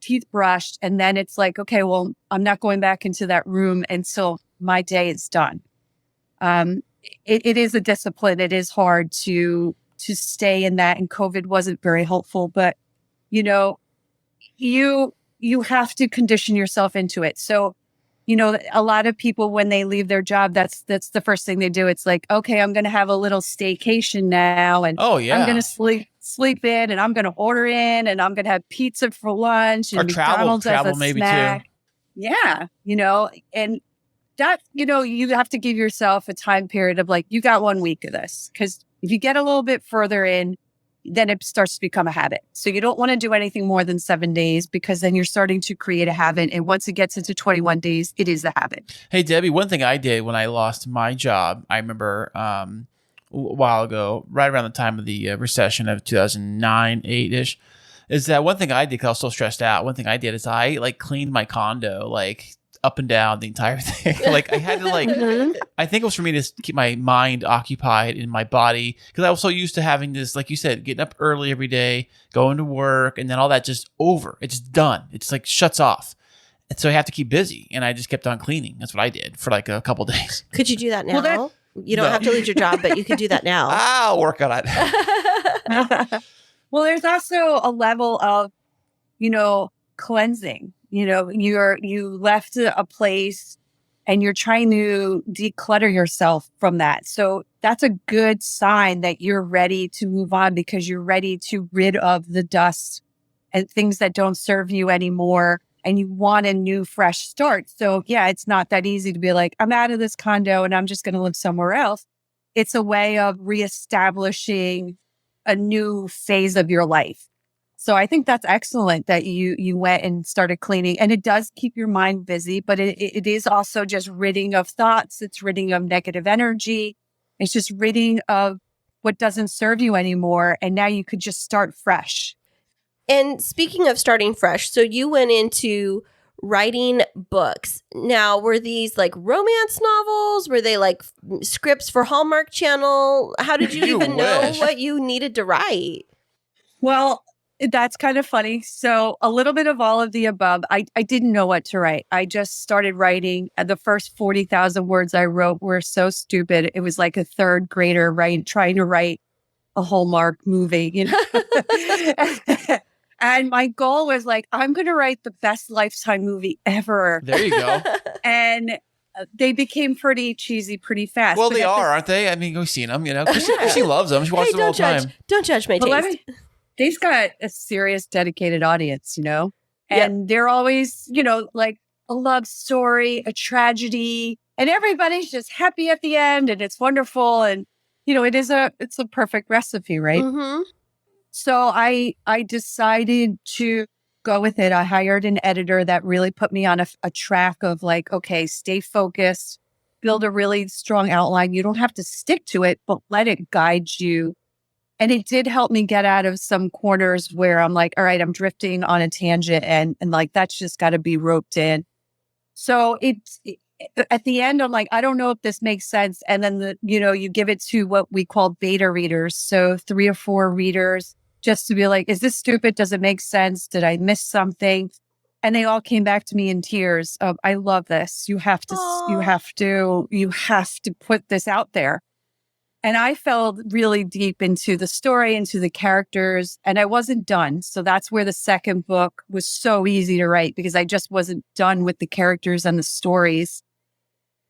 teeth brushed. And then it's like, okay, well, I'm not going back into that room until my day is done. It is a discipline. It is hard to stay in that. And COVID wasn't very helpful, but you have to condition yourself into it. So, a lot of people, when they leave their job, that's the first thing they do. It's like, okay, I'm going to have a little staycation now. And oh, yeah. I'm going to sleep in, and I'm going to order in, and I'm going to have pizza for lunch, and or McDonald's travel as a maybe snack. too. Yeah. And that, you have to give yourself a time period of like, you got 1 week of this. Because if you get a little bit further in, then it starts to become a habit. So you don't want to do anything more than 7 days, because then you're starting to create a habit. And once it gets into 21 days, it is a habit. Hey, Debbie, one thing I did when I lost my job, I remember a while ago, right around the time of the recession of 2009, 8-ish, is that one thing I did, because I was so stressed out, one thing I did is I like cleaned my condo like up and down the entire thing. Like I had to like, I think it was for me to keep my mind occupied in my body, because I was so used to having this, like you said, getting up early every day, going to work, and then all that just over. It's done. It's like shuts off. And so I have to keep busy, and I just kept on cleaning. That's what I did for like a couple days. Could you do that now? You don't have to lose your job, but you could do that now. I'll work on it. Well, there's also a level of, cleansing. You left a place and you're trying to declutter yourself from that. So that's a good sign that you're ready to move on, because you're ready to rid of the dust and things that don't serve you anymore. And you want a new, fresh start. So yeah, it's not that easy to be like, I'm out of this condo and I'm just going to live somewhere else. It's a way of reestablishing a new phase of your life. So I think that's excellent that you went and started cleaning, and it does keep your mind busy, but it is also just ridding of thoughts. It's ridding of negative energy. It's just ridding of what doesn't serve you anymore. And now you could just start fresh. And speaking of starting fresh, so you went into writing books. Now, were these like romance novels? Were they like scripts for Hallmark Channel? How did you even know what you needed to write? Well, That's kind of funny. So a little bit of all of the above. I didn't know what to write. I just started writing. The first 40,000 words I wrote were so stupid. It was like a third grader trying to write a Hallmark movie, you know. And my goal was like, I'm going to write the best Lifetime movie ever. There you go. And they became pretty cheesy pretty fast. Well, they are, aren't they? I mean, we've seen them, you know. She loves them. She watches them all the time. Don't judge my taste. They've got a serious, dedicated audience, you know, and they're always, you know, like a love story, a tragedy, and everybody's just happy at the end, and it's wonderful, and you know, it's a perfect recipe, right? Mm-hmm. So I decided to go with it. I hired an editor that really put me on a track of like, okay, stay focused, build a really strong outline. You don't have to stick to it, but let it guide you. And it did help me get out of some corners where I'm like, all right, I'm drifting on a tangent and like, that's just got to be roped in. So at the end, I'm like, I don't know if this makes sense. And then, you give it to what we call beta readers. So 3 or 4 readers just to be like, is this stupid? Does it make sense? Did I miss something? And they all came back to me in tears of, I love this. You have to put this out there. And I fell really deep into the story, into the characters, and I wasn't done. So that's where the second book was so easy to write because I just wasn't done with the characters and the stories.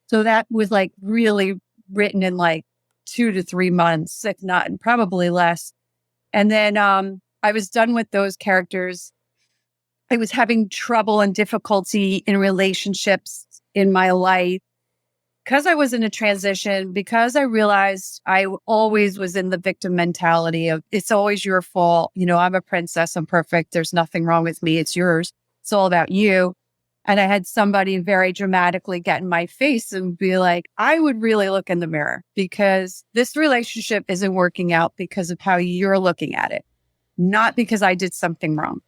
So that was like really written in like 2 to 3 months, if not, and probably less. And then I was done with those characters. I was having trouble and difficulty in relationships in my life. Because I was in a transition, because I realized I always was in the victim mentality of it's always your fault. You know, I'm a princess. I'm perfect. There's nothing wrong with me. It's yours. It's all about you. And I had somebody very dramatically get in my face and be like, I would really look in the mirror because this relationship isn't working out because of how you're looking at it, not because I did something wrong.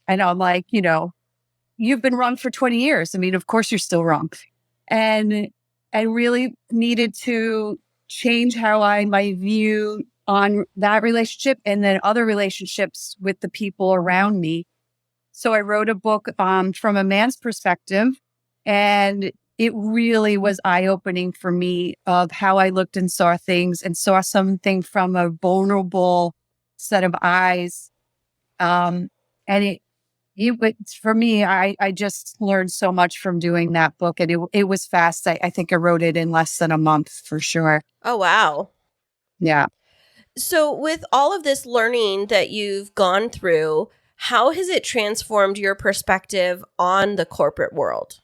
And I'm like, you've been wrong for 20 years. I mean, of course you're still wrong. And I really needed to change how my view on that relationship and then other relationships with the people around me. So I wrote a book from a man's perspective, and it really was eye-opening for me of how I looked and saw things and saw something from a vulnerable set of eyes. And for me, I just learned so much from doing that book, and it was fast. I think I wrote it in less than a month for sure. Oh, wow. Yeah. So with all of this learning that you've gone through, how has it transformed your perspective on the corporate world?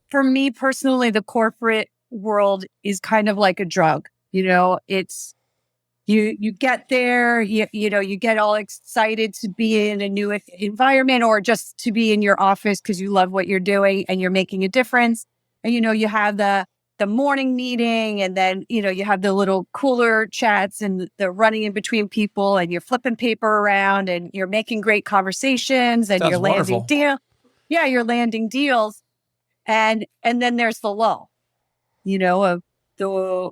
For me personally, the corporate world is kind of like a drug. It's You get there, you get all excited to be in a new environment or just to be in your office because you love what you're doing and you're making a difference. And, you have the morning meeting and then, you have the little cooler chats and the running in between people and you're flipping paper around and you're making great conversations and you're landing deals. Yeah, you're landing deals. And then there's the lull, of the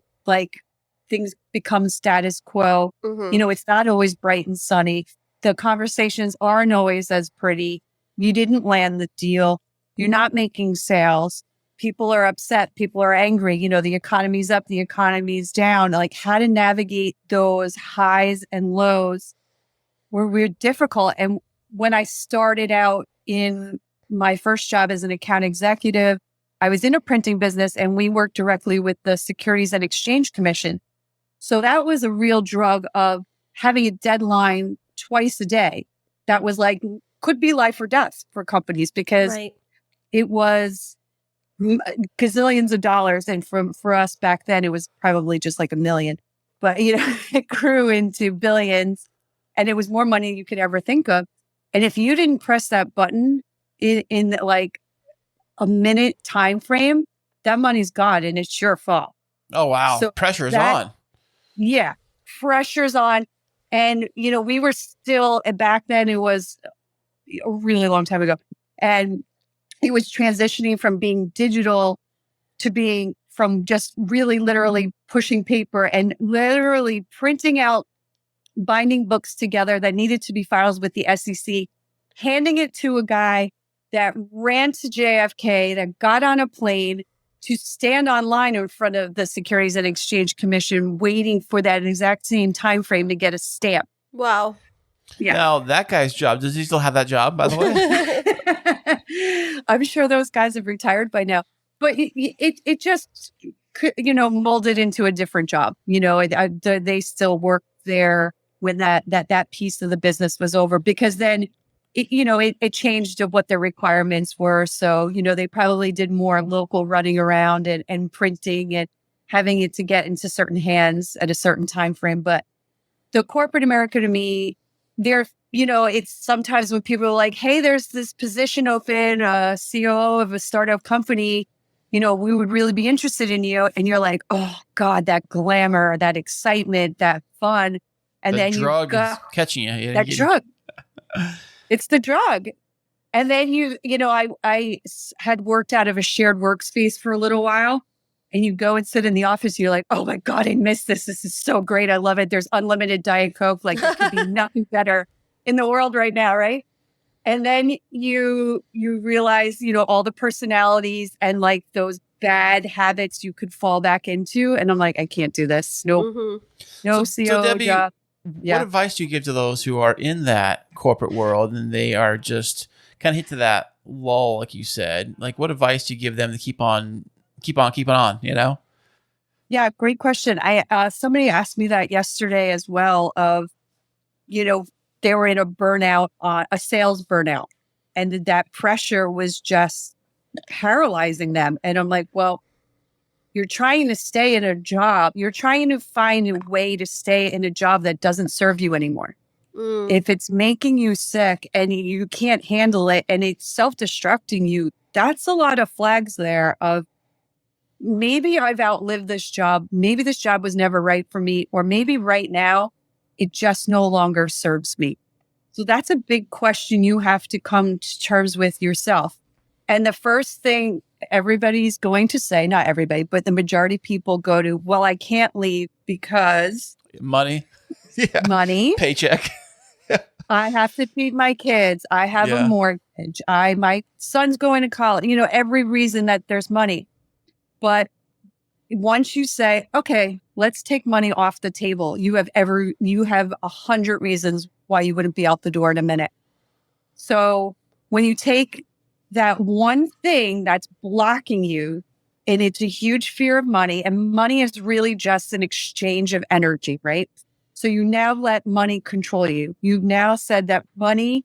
things become status quo. Mm-hmm. It's not always bright and sunny. The conversations aren't always as pretty. You didn't land the deal. You're not making sales. People are upset. People are angry. The economy's up, the economy's down. Like how to navigate those highs and lows were difficult. And when I started out in my first job as an account executive, I was in a printing business and we worked directly with the Securities and Exchange Commission. So that was a real drug of having a deadline twice a day. That was could be life or death for companies because it was gazillions of dollars. And for us back then, it was probably just like $1 million. But, it grew into billions and it was more money you could ever think of. And if you didn't press that button in a minute time frame, that money's gone and it's your fault. Oh, wow. So pressure's on. Yeah, pressure's on. And, we were still, back then it was a really long time ago. And it was transitioning from being digital to from just really literally pushing paper and literally printing out binding books together that needed to be filed with the SEC, handing it to a guy that ran to JFK, that got on a plane to stand online in front of the Securities and Exchange Commission, waiting for that exact same time frame to get a stamp. Wow. Yeah. Now, that guy's job, does he still have that job, by the way? I'm sure those guys have retired by now, but it just, molded into a different job. They still work there when that piece of the business was over, because then it changed of what their requirements were. So, they probably did more local running around and printing and having it to get into certain hands at a certain time frame. But the corporate America, to me, it's sometimes when people are like, hey, there's this position open, COO of a startup company, we would really be interested in you. And you're like, oh God, that glamour, that excitement, that fun. And the then drug is catching you. That drug. It's the drug. And then I had worked out of a shared workspace for a little while, and you go and sit in the office. You're like, oh my God, I miss this. This is so great. I love it. There's unlimited Diet Coke. Like, there could be nothing better in the world right now. Right. And then you realize, all the personalities and like those bad habits you could fall back into. And I'm like, I can't do this. Nope. Mm-hmm. No so CEO Debby, job. What advice do you give to those who are in that corporate world and they are just kind of hit to that lull, like you said? Like, what advice do you give them to keep on keeping on, Yeah, great question. Somebody asked me that yesterday as well of, they were in a burnout, a sales burnout, and that pressure was just paralyzing them. And I'm like, well, you're trying to stay in a job. You're trying to find a way to stay in a job that doesn't serve you anymore. If it's making you sick and you can't handle it and it's self-destructing you, that's a lot of flags there of maybe I've outlived this job. Maybe this job was never right for me, or maybe right now it just no longer serves me. So that's a big question you have to come to terms with yourself. And the first thing everybody's going to say, not everybody, but the majority of people go to, well, I can't leave because money, paycheck. I have to feed my kids. I have a mortgage. My son's going to college. Every reason that there's money. But once you say, okay, let's take money off the table, you have 100 reasons why you wouldn't be out the door in a minute. So when you take that one thing that's blocking you, and it's a huge fear of money, and money is really just an exchange of energy, right? So you now let money control you. You've now said that money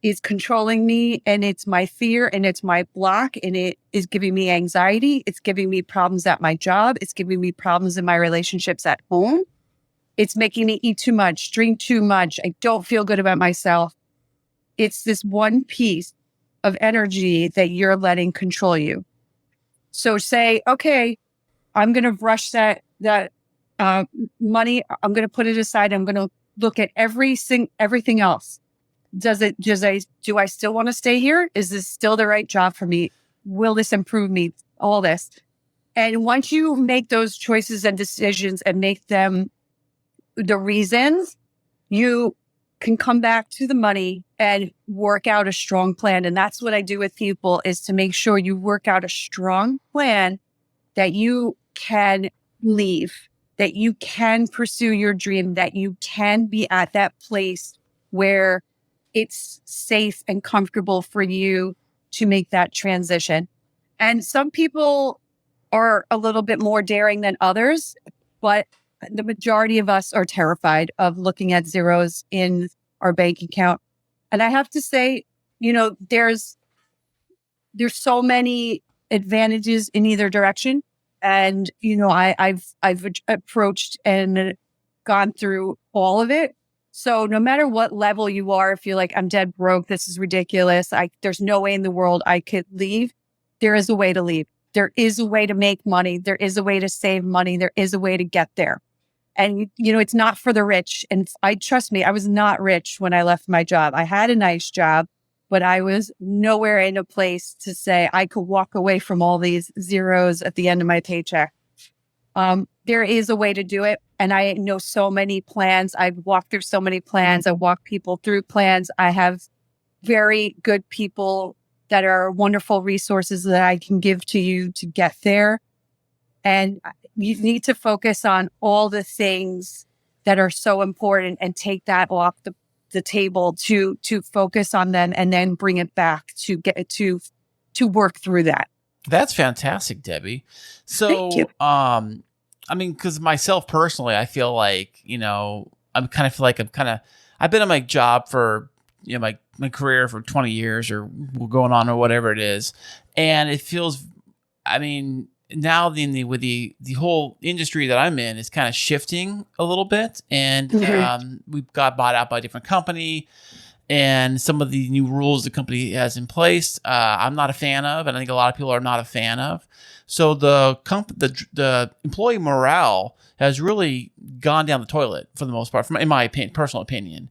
is controlling me, and it's my fear, and it's my block, and it is giving me anxiety. It's giving me problems at my job. It's giving me problems in my relationships at home. It's making me eat too much, drink too much. I don't feel good about myself. It's this one piece of energy that you're letting control you. So say, okay, I'm going to brush that money. I'm going to put it aside. I'm going to look at everything else. Do I still want to stay here? Is this still the right job for me? Will this improve me? All this. And once you make those choices and decisions and make them the reasons, you can come back to the money and work out a strong plan. And that's what I do with people, is to make sure you work out a strong plan that you can leave, that you can pursue your dream, that you can be at that place where it's safe and comfortable for you to make that transition. And some people are a little bit more daring than others, but the majority of us are terrified of looking at zeros in our bank account. And I have to say, there's so many advantages in either direction. And, I've approached and gone through all of it. So no matter what level you are, if you're like, I'm dead broke, this is ridiculous, there's no way in the world I could leave, there is a way to leave. There is a way to make money. There is a way to save money. There is a way to get there. And, it's not for the rich. And trust me, I was not rich when I left my job. I had a nice job, but I was nowhere in a place to say I could walk away from all these zeros at the end of my paycheck. There is a way to do it. And I know so many plans. I've walked through so many plans. I walk people through plans. I have very good people that are wonderful resources that I can give to you to get there. And you need to focus on all the things that are so important and take that off the table to focus on them and then bring it back to get to work through that. That's fantastic, Debbie. So, Thank you. I mean, because myself personally, I feel like, I've been in my job for, my career for 20 years or going on or whatever it is. And it feels, now with the whole industry that I'm in is kind of shifting a little bit. And we've got bought out by a different company. And some of the new rules the company has in place, I'm not a fan of, and I think a lot of people are not a fan of. So the employee morale has really gone down the toilet for the most part, in my opinion, personal opinion.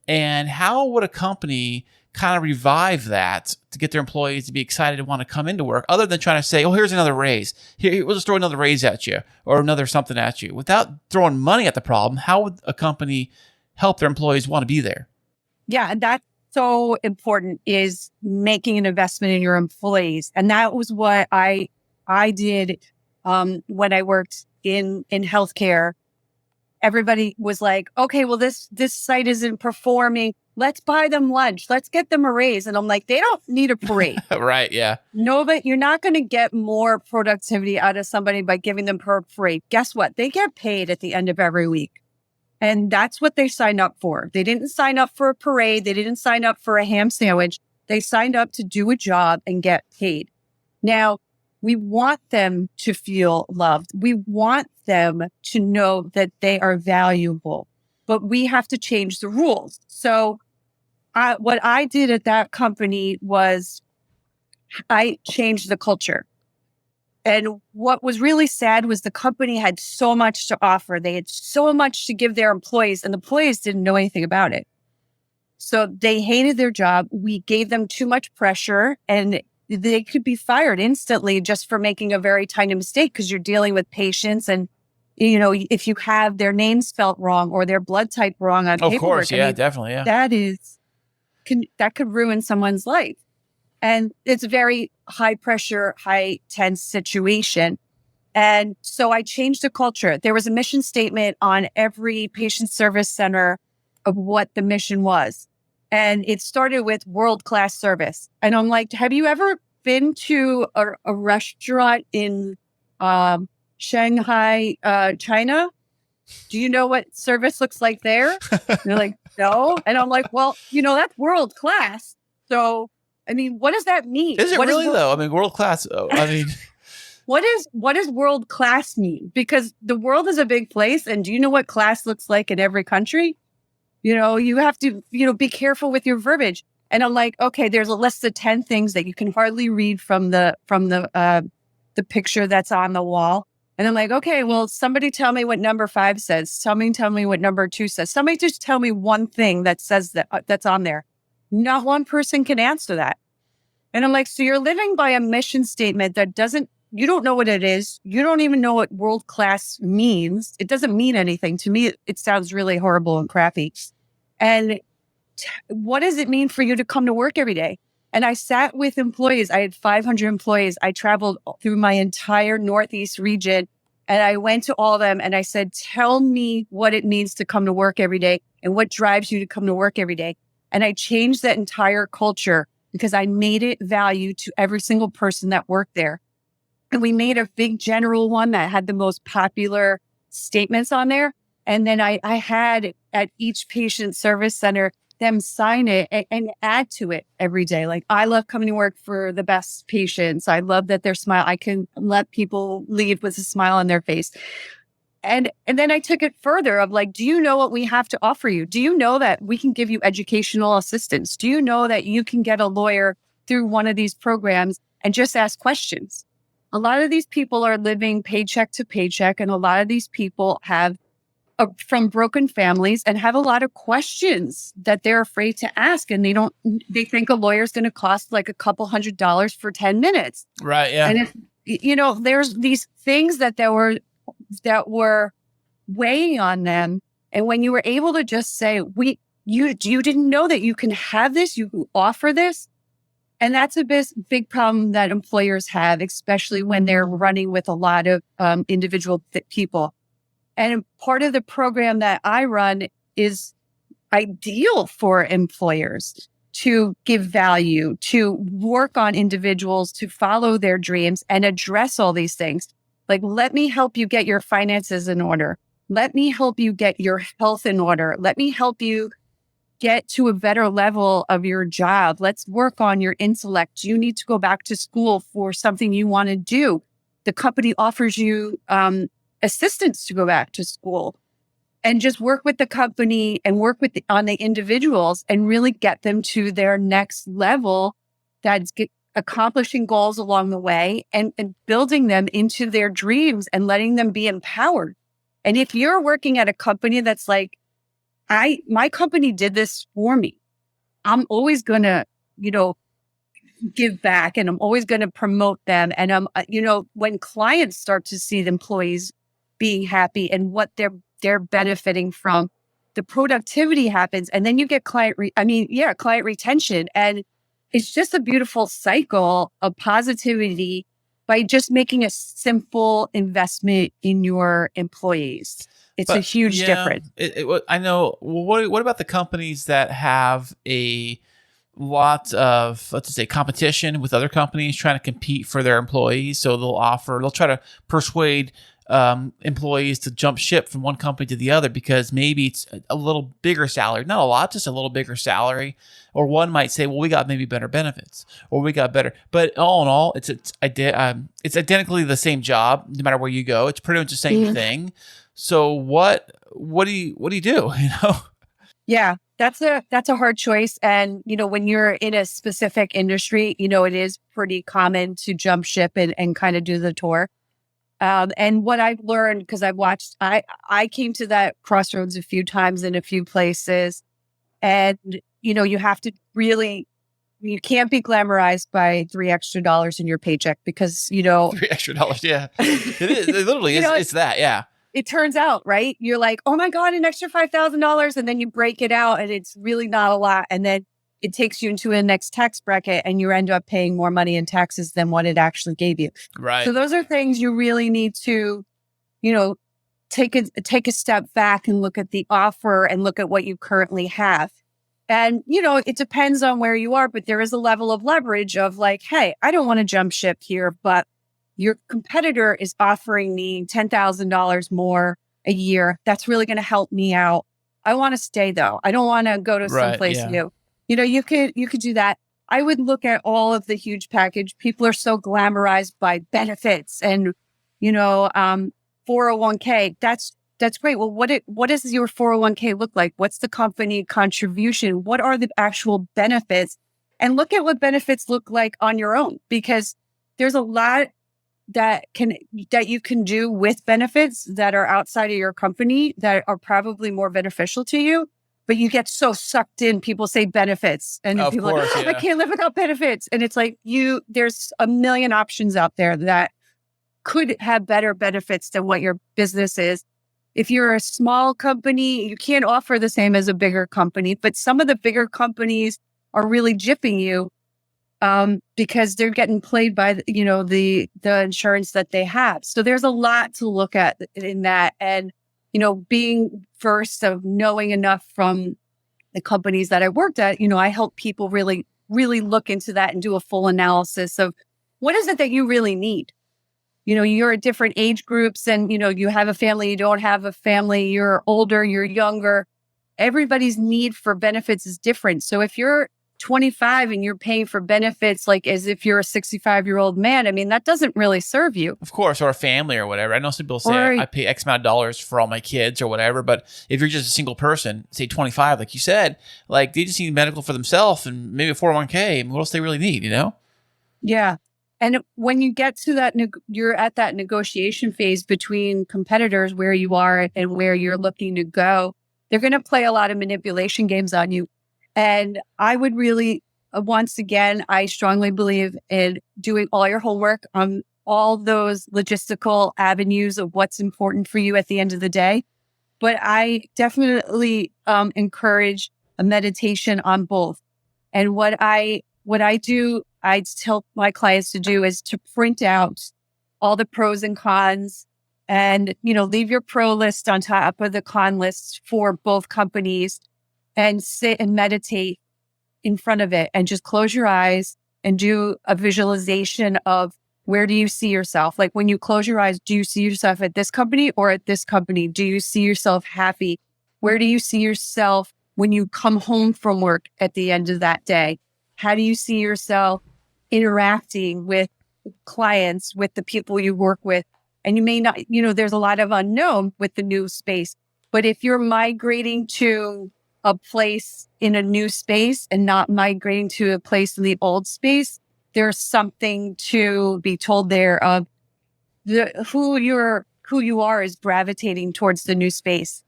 And how would a company kind of revive that to get their employees to be excited to want to come into work, other than trying to say, "Oh, here's another raise. Here, we'll just throw another raise at you, or another something at you," without throwing money at the problem? How would a company help their employees want to be there? Yeah, and that's so important, is making an investment in your employees. And that was what I did when I worked in healthcare. Everybody was like, okay, well, this site isn't performing. Let's buy them lunch. Let's get them a raise. And I'm like, they don't need a parade. Right, yeah. No, but you're not going to get more productivity out of somebody by giving them per parade. Guess what? They get paid at the end of every week. And that's what they signed up for. They didn't sign up for a parade. They didn't sign up for a ham sandwich. They signed up to do a job and get paid. Now, we want them to feel loved. We want them to know that they are valuable, but we have to change the rules. So what I did at that company was I changed the culture. And what was really sad was the company had so much to offer. They had so much to give their employees, and the employees didn't know anything about it. So they hated their job. We gave them too much pressure, and they could be fired instantly just for making a very tiny mistake, because you're dealing with patients. And, if you have their name spelt wrong or their blood type wrong on paperwork. Of course, yeah, definitely, yeah. That could ruin someone's life. And it's a very high pressure, high tense situation. And so I changed the culture. There was a mission statement on every patient service center of what the mission was. And it started with world-class service. And I'm like, have you ever been to a restaurant in Shanghai, China? Do you know what service looks like there? And they're like, no. And I'm like, well, that's world-class. So what does that mean? Is it what really though? World class. What does world class mean? Because the world is a big place, and do you know what class looks like in every country? You have to, be careful with your verbiage. And I'm like, okay, there's a list of 10 things that you can hardly read from the picture that's on the wall. And I'm like, okay, well, somebody tell me what number 5 says. Somebody tell me what number 2 says. Somebody just tell me one thing that says that's on there. Not one person can answer that. And I'm like, so you're living by a mission statement that you don't know what it is. You don't even know what world class means. It doesn't mean anything. To me, it sounds really horrible and crappy. And what does it mean for you to come to work every day? And I sat with employees. I had 500 employees. I traveled through my entire Northeast region, and I went to all of them and I said, tell me what it means to come to work every day and what drives you to come to work every day. And I changed that entire culture because I made it value to every single person that worked there. And we made a big general one that had the most popular statements on there. And then I had at each patient service center them sign it and add to it every day. Like, I love coming to work for the best patients. I love that they're smile. I can let people leave with a smile on their face. And then I took it further of like, do you know what we have to offer you? Do you know that we can give you educational assistance? Do you know that you can get a lawyer through one of these programs and just ask questions? A lot of these people are living paycheck to paycheck, and a lot of these people have from broken families and have a lot of questions that they're afraid to ask. And they think a lawyer is going to cost like a couple $100s for 10 minutes. Right. Yeah. And if, there's these things that that were weighing on them. And when you were able to just say, you didn't know that you can have this, you can offer this. And that's a big problem that employers have, especially when they're running with a lot of individual people. And part of the program that I run is ideal for employers to give value, to work on individuals, to follow their dreams and address all these things. Like, let me help you get your finances in order. Let me help you get your health in order. Let me help you get to a better level of your job. Let's work on your intellect. You need to go back to school for something you want to do. The company offers you assistance to go back to school, and just work with the company and work on the individuals and really get them to their next level. That's accomplishing goals along the way and building them into their dreams and letting them be empowered. And if you're working at a company that's like, my company did this for me, I'm always going to, give back, and I'm always going to promote them. And when clients start to see the employees being happy and what they're benefiting from, the productivity happens, and then you get client retention. And it's just a beautiful cycle of positivity by just making a simple investment in your employees. It's a huge difference. I know. What about the companies that have a lot of, let's just say, competition with other companies trying to compete for their employees? So they'll try to persuade employees to jump ship from one company to the other because maybe it's a little bigger salary, not a lot, just a little bigger salary. Or one might say, well, we got maybe better benefits, or we got better. But all in all, it's identically the same job no matter where you go. It's pretty much the same thing. So what do you do? Yeah, that's a hard choice. And, when you're in a specific industry, it is pretty common to jump ship and kind of do the tour. And what I've learned, because I came to that crossroads a few times in a few places, and, you have to you can't be glamorized by $3 extra in your paycheck because, $3 extra. Yeah, it is. It literally is. It's that. Yeah. It turns out, right? You're like, oh my God, an extra $5,000. And then you break it out and it's really not a lot. And then it takes you into a next tax bracket and you end up paying more money in taxes than what it actually gave you. Right. So those are things you really need to, take a step back and look at the offer and look at what you currently have. And, it depends on where you are, but there is a level of leverage of like, hey, I don't want to jump ship here, but your competitor is offering me $10,000 more a year. That's really going to help me out. I want to stay though. I don't want to go to someplace new. You could do that. I would look at all of the huge package. People are so glamorized by benefits and, 401k. That's great. Well, what does your 401k look like? What's the company contribution? What are the actual benefits? And look at what benefits look like on your own, because there's a lot that you can do with benefits that are outside of your company that are probably more beneficial to you, but you get so sucked in. People say benefits and people are like, oh, I can't live without benefits. And it's like there's a million options out there that could have better benefits than what your business is. If you're a small company, you can't offer the same as a bigger company, but some of the bigger companies are really gypping you because they're getting played by, the insurance that they have. So there's a lot to look at in that. And, being first of knowing enough from the companies that I worked at, I help people really, really look into that and do a full analysis of what is it that you really need. You're at different age groups and, you have a family, you don't have a family, you're older, you're younger. Everybody's need for benefits is different. So if you're 25 and you're paying for benefits like as if you're a 65-year-old man, I mean, that doesn't really serve you. Of course, or a family or whatever. I know some people say I pay X amount of dollars for all my kids or whatever, but if you're just a single person, say 25, like you said, like they just need medical for themselves and maybe a 401k. I mean, what else they really need, Yeah. And when you get to that, you're at that negotiation phase between competitors where you are and where you're looking to go, they're going to play a lot of manipulation games on you. And I would really, once again, I strongly believe in doing all your homework on all those logistical avenues of what's important for you at the end of the day. But I definitely encourage a meditation on both. And what I do, I tell my clients to do is to print out all the pros and cons and, leave your pro list on top of the con list for both companies and sit and meditate in front of it and just close your eyes and do a visualization of where do you see yourself? Like when you close your eyes, do you see yourself at this company or at this company? Do you see yourself happy? Where do you see yourself when you come home from work at the end of that day? How do you see yourself interacting with clients, with the people you work with? And you may not, there's a lot of unknown with the new space. But if you're migrating to a place in a new space and not migrating to a place in the old space, there's something to be told there of who you are is gravitating towards the new space.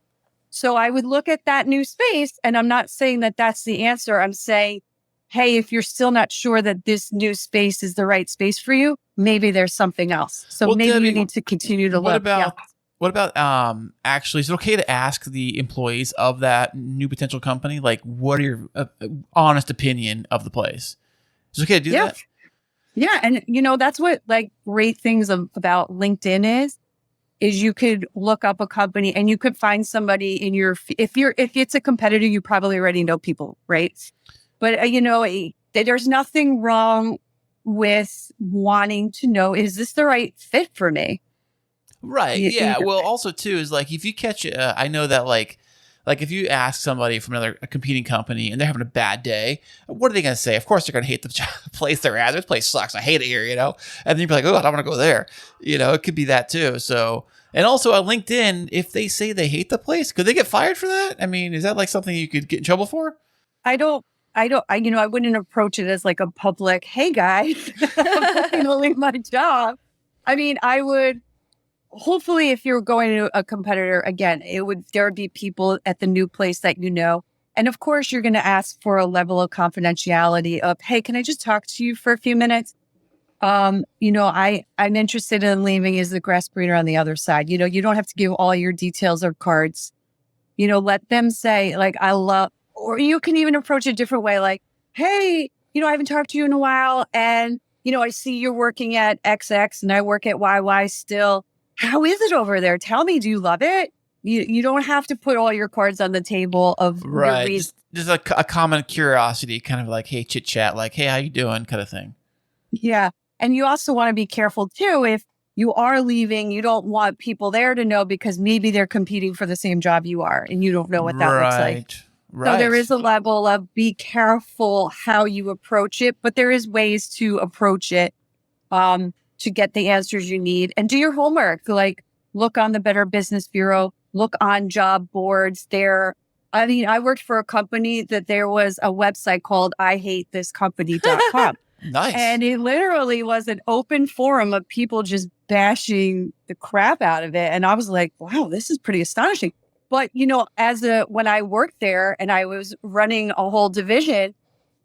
So I would look at that new space, and I'm not saying that that's the answer. I'm saying, hey, if you're still not sure that this new space is the right space for you, maybe there's something else. So maybe Debby, you need to continue to look. What about actually, is it okay to ask the employees of that new potential company, like, what are your honest opinion of the place? Is it okay to do that? Yeah. And, that's what great things about LinkedIn is you could look up a company and you could find somebody in if it's a competitor, you probably already know people, right? But, there's nothing wrong with wanting to know, is this the right fit for me? Right. Yeah. Well, also too, is like, if you catch, I know that like if you ask somebody from a competing company and they're having a bad day, what are they going to say? Of course, they're going to hate the place they're at. This place sucks. I hate it here, And then you're like, oh, I don't want to go there. It could be that too. So, and also on LinkedIn, if they say they hate the place, could they get fired for that? I mean, is that like something you could get in trouble for? I wouldn't approach it as like a public, hey guys, I'm going to leave my job. I mean, I would, hopefully if you're going to a competitor, again, there would be people at the new place that and of course you're going to ask for a level of confidentiality of, hey, can I just talk to you for a few minutes? I'm interested in leaving as the grass greener on the other side. You don't have to give all your details or cards. Let them say like, or you can even approach it a different way. Like, hey, I haven't talked to you in a while. And, I see you're working at XX and I work at YY still. How is it over there? Tell me, do you love it? You don't have to put all your cards on the table of right. Just a common curiosity, kind of like, hey, chit chat, like, hey, how you doing, kind of thing. Yeah, and you also want to be careful too. If you are leaving, you don't want people there to know because maybe they're competing for the same job you are, and you don't know what that looks like. Right. So there is a level of be careful how you approach it, but there is ways to approach it. To get the answers you need and do your homework. Like look on the Better Business Bureau, look on job boards there. I mean, I worked for a company that there was a website called IHateThisCompany.com. Nice. And it literally was an open forum of people just bashing the crap out of it. And I was like, wow, this is pretty astonishing. But, when I worked there and I was running a whole division,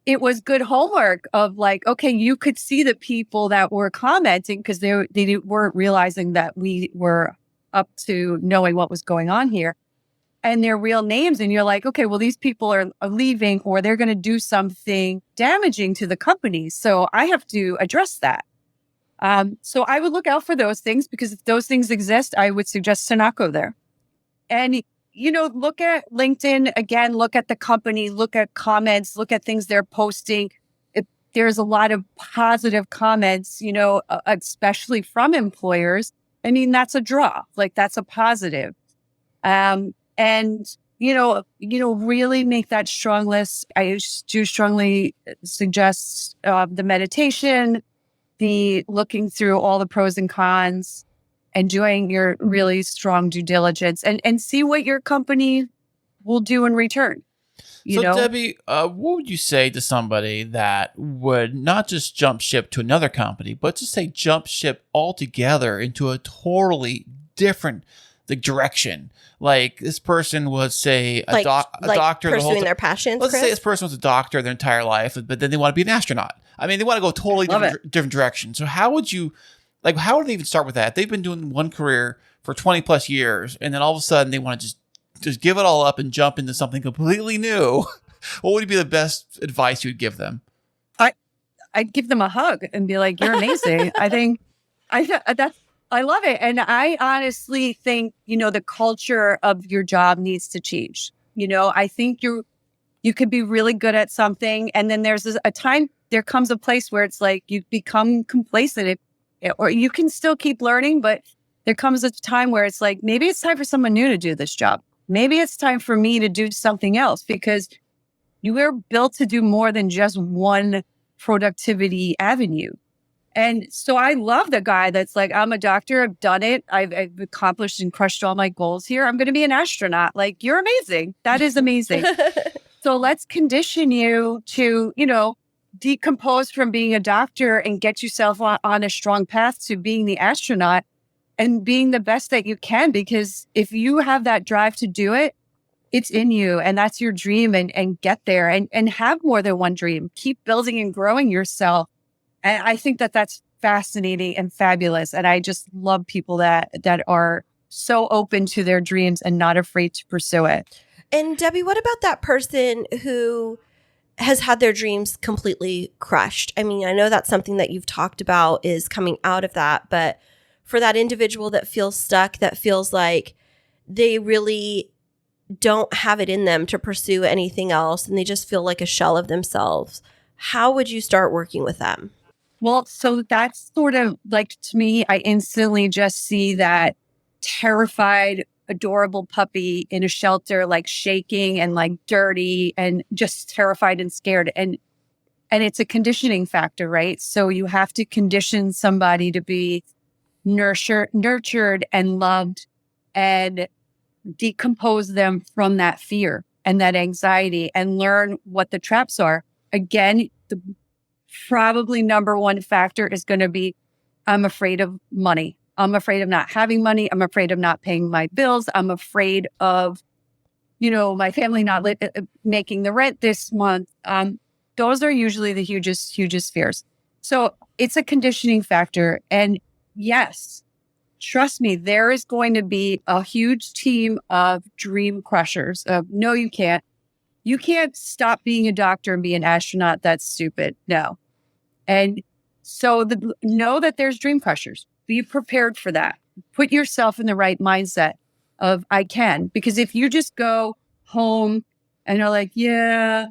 it was good homework of like, okay, you could see the people that were commenting because they weren't realizing that we were up to knowing what was going on here and their real names. And you're like, okay, well, these people are leaving or they're going to do something damaging to the company. So I have to address that. So I would look out for those things because if those things exist, I would suggest to not go there. And look at LinkedIn, again, look at the company, look at comments, look at things they're posting. There's a lot of positive comments, especially from employers. I mean, that's a draw, like that's a positive. And, really make that strong list. I do strongly suggest the meditation, the looking through all the pros and cons, and doing your really strong due diligence and see what your company will do in return. So Debby, what would you say to somebody that would not just jump ship to another company, but to say jump ship altogether into a totally different direction? Like this person was, say, a doctor. Pursuing their passions, Let's say this person was a doctor their entire life, but then they want to be an astronaut. I mean, they want to go totally different direction. So how would you Like, how would they even start with that? They've been doing one career for 20 plus years, and then all of a sudden they want to just give it all up and jump into something completely new. What would be the best advice you'd give them? I'd give them a hug and be like, "You're amazing." I love it. And I honestly think, the culture of your job needs to change. I think you could be really good at something. And then there comes a place where it's like you become complacent, or you can still keep learning, but there comes a time where it's like, maybe it's time for someone new to do this job. Maybe it's time for me to do something else, because you were built to do more than just one productivity avenue. And so I love the guy that's like, I'm a doctor. I've done it. I've accomplished and crushed all my goals here. I'm going to be an astronaut. Like, you're amazing. That is amazing. So let's condition you to, decompose from being a doctor and get yourself on a strong path to being the astronaut and being the best that you can. Because if you have that drive to do it, it's in you, and that's your dream, and get there and have more than one dream. Keep building and growing yourself. And I think that that's fascinating and fabulous. And I just love people that are so open to their dreams and not afraid to pursue it. And Debbie, what about that person who has had their dreams completely crushed? I mean, I know that's something that you've talked about, is coming out of that. But for that individual that feels stuck, that feels like they really don't have it in them to pursue anything else, and they just feel like a shell of themselves, how would you start working with them? Well, so that's sort of like, to me, I instantly just see that terrified, adorable puppy in a shelter, like shaking and like dirty and just terrified and scared. And it's a conditioning factor, right? So you have to condition somebody to be nurtured and loved, and decompose them from that fear and that anxiety, and learn what the traps are. Again, the probably number one factor is going to be, I'm afraid of money. I'm afraid of not having money. I'm afraid of not paying my bills. I'm afraid of, my family not making the rent this month. Those are usually the hugest fears. So it's a conditioning factor. And yes, trust me, there is going to be a huge team of dream crushers. No, you can't. You can't stop being a doctor and be an astronaut. That's stupid. No. And so know that there's dream crushers. Be prepared for that. Put yourself in the right mindset of, I can. Because if you just go home and are like, yeah,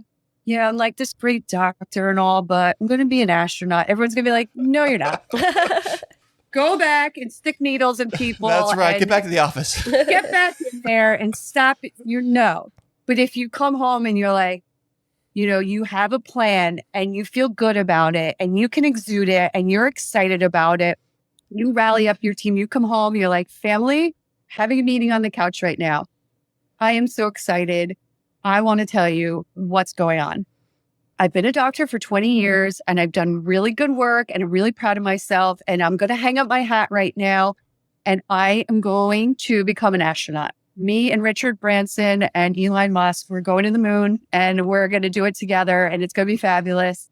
I'm like this great doctor and all, but I'm going to be an astronaut, everyone's going to be like, no, you're not. Go back and stick needles in people. That's right. Get back to the office. Get back in there and stop it. No. But if you come home and you're like, you have a plan and you feel good about it and you can exude it and you're excited about it, you rally up your team, you come home, you're like, family, having a meeting on the couch right now. I am so excited. I want to tell you what's going on. I've been a doctor for 20 years and I've done really good work and I'm really proud of myself, and I'm going to hang up my hat right now and I am going to become an astronaut. Me and Richard Branson and Elon Musk, we're going to the moon and we're going to do it together and it's going to be fabulous.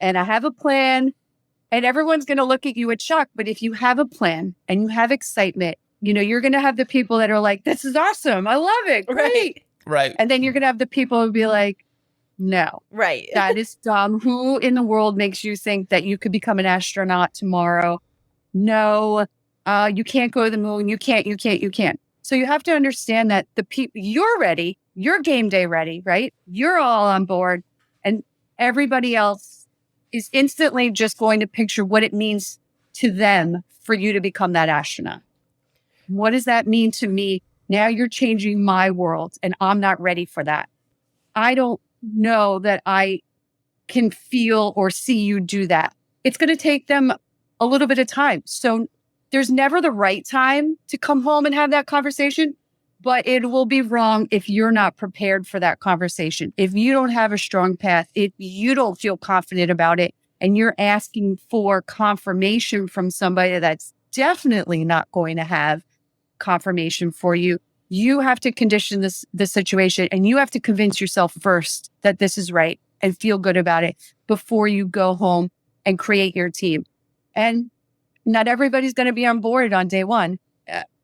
And I have a plan, and everyone's going to look at you with shock. But if you have a plan and you have excitement, you're going to have the people that are like, this is awesome. I love it. Great. Right. And then you're going to have the people who be like, no, right. That is dumb. Who in the world makes you think that you could become an astronaut tomorrow? No, you can't go to the moon. You can't. So you have to understand that the people, you're ready, you're game day ready, right? You're all on board, and everybody else is instantly just going to picture what it means to them for you to become that astronaut. What does that mean to me? Now you're changing my world and I'm not ready for that. I don't know that I can feel or see you do that. It's going to take them a little bit of time. So there's never the right time to come home and have that conversation, but it will be wrong if you're not prepared for that conversation. If you don't have a strong path, if you don't feel confident about it, and you're asking for confirmation from somebody that's definitely not going to have confirmation for you, you have to condition the situation, and you have to convince yourself first that this is right and feel good about it before you go home and create your team. And not everybody's going to be on board on day one,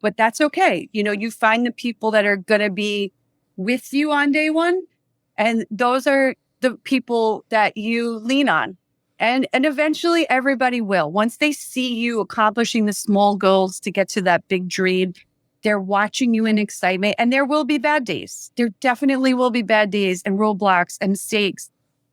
but that's okay. You find the people that are going to be with you on day one, and those are the people that you lean on. And eventually everybody will. Once they see you accomplishing the small goals to get to that big dream, they're watching you in excitement. And there will be bad days. There definitely will be bad days and roadblocks and mistakes.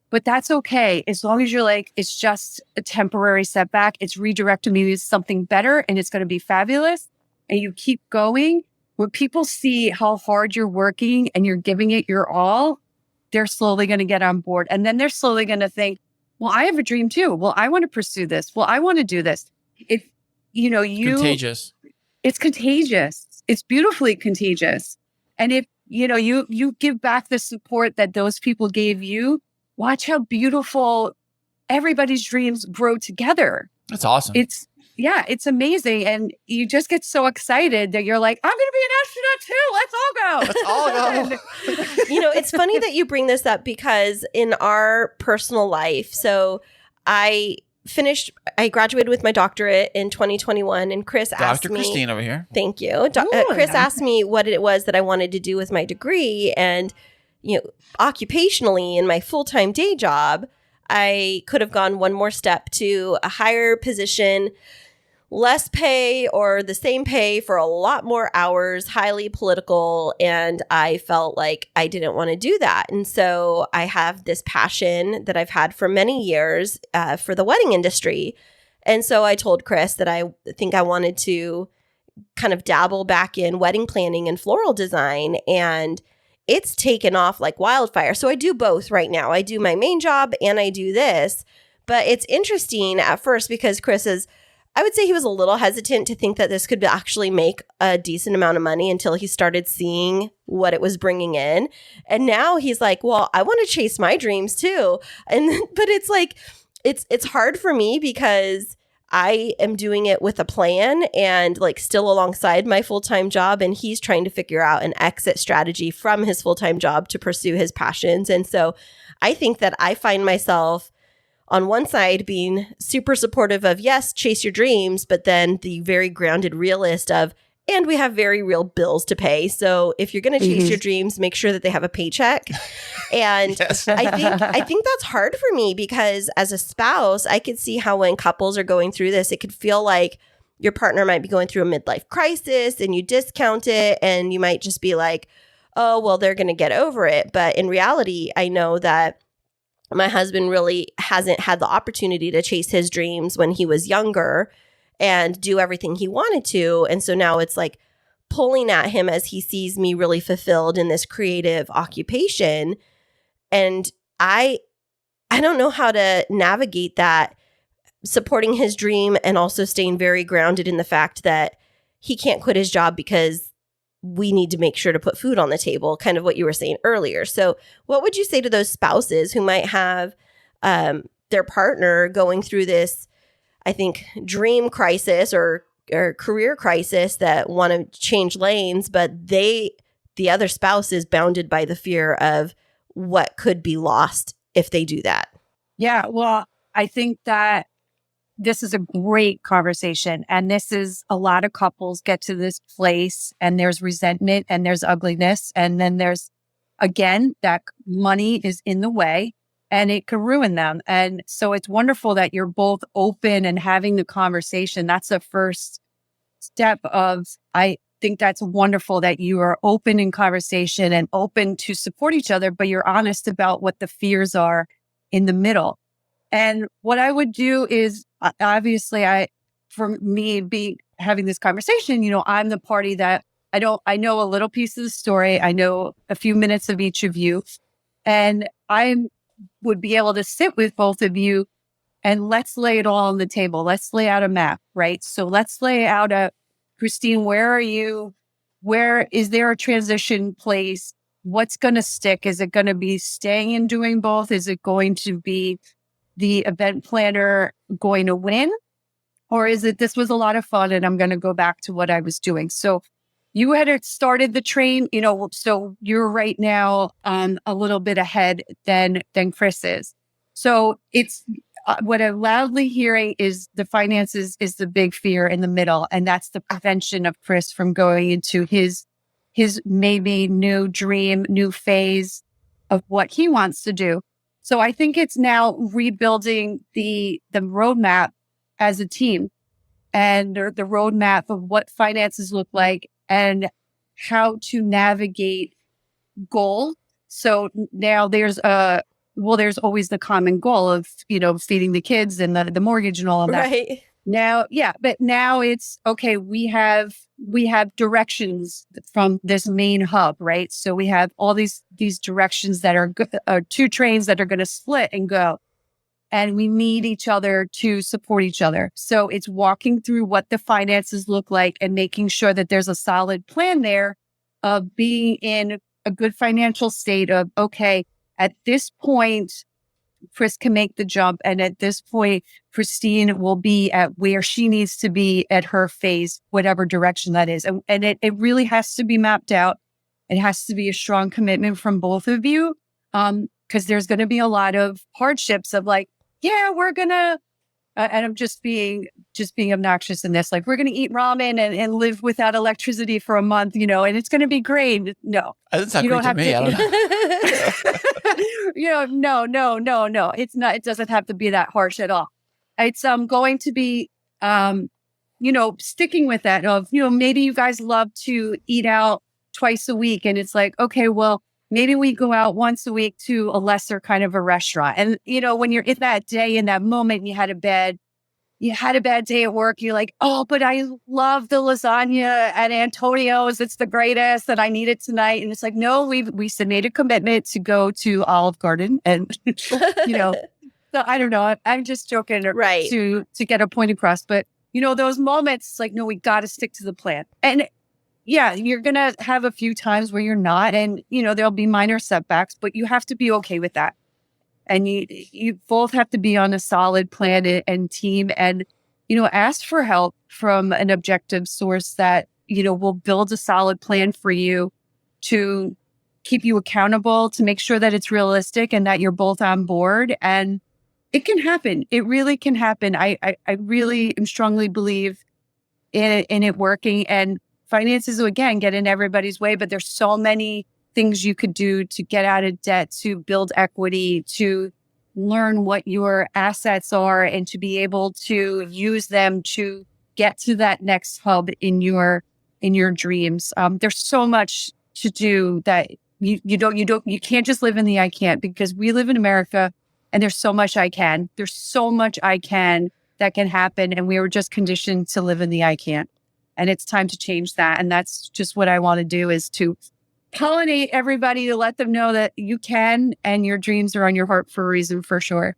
But that's okay. As long as you're like, it's just a temporary setback. It's redirecting me to something better and it's going to be fabulous. And you keep going. When people see how hard you're working and you're giving it your all, they're slowly going to get on board. And then they're slowly going to think, well, I have a dream too. Well, I want to pursue this. Well, I want to do this. Contagious. It's contagious. It's beautifully contagious. And if, you give back the support that those people gave you, watch how beautiful everybody's dreams grow together. That's awesome. It's amazing. And you just get so excited that you're like, I'm going to be an astronaut too. Let's all go. It's funny that you bring this up because in our personal life, so I graduated with my doctorate in 2021 and Kris asked me. Dr. Christine over here. Thank you. Kris asked me what it was that I wanted to do with my degree. And, occupationally in my full-time day job, I could have gone one more step to a higher position, less pay or the same pay for a lot more hours, highly political. And I felt like I didn't want to do that. And so I have this passion that I've had for many years for the wedding industry. And so I told Kris that I think I wanted to kind of dabble back in wedding planning and floral design. And it's taken off like wildfire. So I do both right now. I do my main job and I do this. But it's interesting at first because I would say he was a little hesitant to think that this could actually make a decent amount of money until he started seeing what it was bringing in. And now he's like, well, I want to chase my dreams too. But it's like, it's hard for me because I am doing it with a plan and like still alongside my full-time job. And he's trying to figure out an exit strategy from his full-time job to pursue his passions. And so I think that I find myself on one side being super supportive of, yes, chase your dreams, but then the very grounded realist of, and we have very real bills to pay. So if you're going to chase your dreams, make sure that they have a paycheck. And Yes. I think that's hard for me because as a spouse, I could see how when couples are going through this, it could feel like your partner might be going through a midlife crisis and you discount it and you might just be like, oh, well, they're going to get over it. But in reality, I know that my husband really hasn't had the opportunity to chase his dreams when he was younger and do everything he wanted to. And so now it's like pulling at him as he sees me really fulfilled in this creative occupation. And I don't know how to navigate that, supporting his dream and also staying very grounded in the fact that he can't quit his job because we need to make sure to put food on the table, kind of what you were saying earlier. So what would you say to those spouses who might have their partner going through this, I think, dream crisis or career crisis that want to change lanes, but the other spouse is bounded by the fear of what could be lost if they do that? Yeah, well, I think that this is a great conversation. And this is a lot of couples get to this place and there's resentment and there's ugliness. And then there's, again, that money is in the way and it could ruin them. And so it's wonderful that you're both open and having the conversation. That's the first step of, I think that's wonderful that you are open in conversation and open to support each other, but you're honest about what the fears are in the middle. And what I would do is, obviously, for me having this conversation, I'm the party that I know a little piece of the story. I know a few minutes of each of you, and I would be able to sit with both of you and let's lay it all on the table. Let's lay out a map, right? So let's lay out Christine, where are you? Where is there a transition place? What's going to stick? Is it going to be staying and doing both? Is it going to be the event planner going to win? Or is it, this was a lot of fun and I'm going to go back to what I was doing? So you had started the train, so you're right now a little bit ahead than Kris is. So it's what I'm loudly hearing is the finances is the big fear in the middle. And that's the prevention of Kris from going into his maybe new dream, new phase of what he wants to do. So I think it's now rebuilding the roadmap as a team and the roadmap of what finances look like and how to navigate goal. So now there's always the common goal of, feeding the kids and the mortgage and all of that. Right. But now it's okay. We have directions from this main hub, right? So we have all these directions that are two trains that are going to split and go, and we need each other to support each other. So it's walking through what the finances look like and making sure that there's a solid plan there of being in a good financial state of, okay, at this point, Kris can make the jump. And at this point, Christine will be at where she needs to be at her phase, whatever direction that is. And it really has to be mapped out. It has to be a strong commitment from both of you. Because there's going to be a lot of hardships of like, yeah, we're going to, and I'm just being obnoxious in this, like, we're going to eat ramen and live without electricity for a month, and it's going to be great. No. That's not great to me. I don't know. No. It's not, it doesn't have to be that harsh at all. It's going to be, sticking with that of, maybe you guys love to eat out twice a week. And it's like, okay, well, maybe we go out once a week to a lesser kind of a restaurant. And, when you're in that day, in that moment, you had a bad day at work. You're like, oh, but I love the lasagna at Antonio's. It's the greatest and I need it tonight. And it's like, no, we made a commitment to go to Olive Garden. And, so I don't know. I'm just joking right. to get a point across. But, those moments, it's like, no, we got to stick to the plan. And yeah, you're going to have a few times where you're not, and, there'll be minor setbacks, but you have to be okay with that. And you both have to be on a solid plan and team and, ask for help from an objective source that, will build a solid plan for you to keep you accountable, to make sure that it's realistic and that you're both on board. And it can happen. It really can happen. I really strongly believe in it working. And finances, again, get in everybody's way, but there's so many things you could do to get out of debt, to build equity, to learn what your assets are, and to be able to use them to get to that next hub in your dreams. There's so much to do that you can't just live in the I can't, because we live in America and there's so much I can. There's so much I can that can happen, and we were just conditioned to live in the I can't. And it's time to change that. And that's just what I want to do, is to pollinate everybody, to let them know that you can, and your dreams are on your heart for a reason, for sure.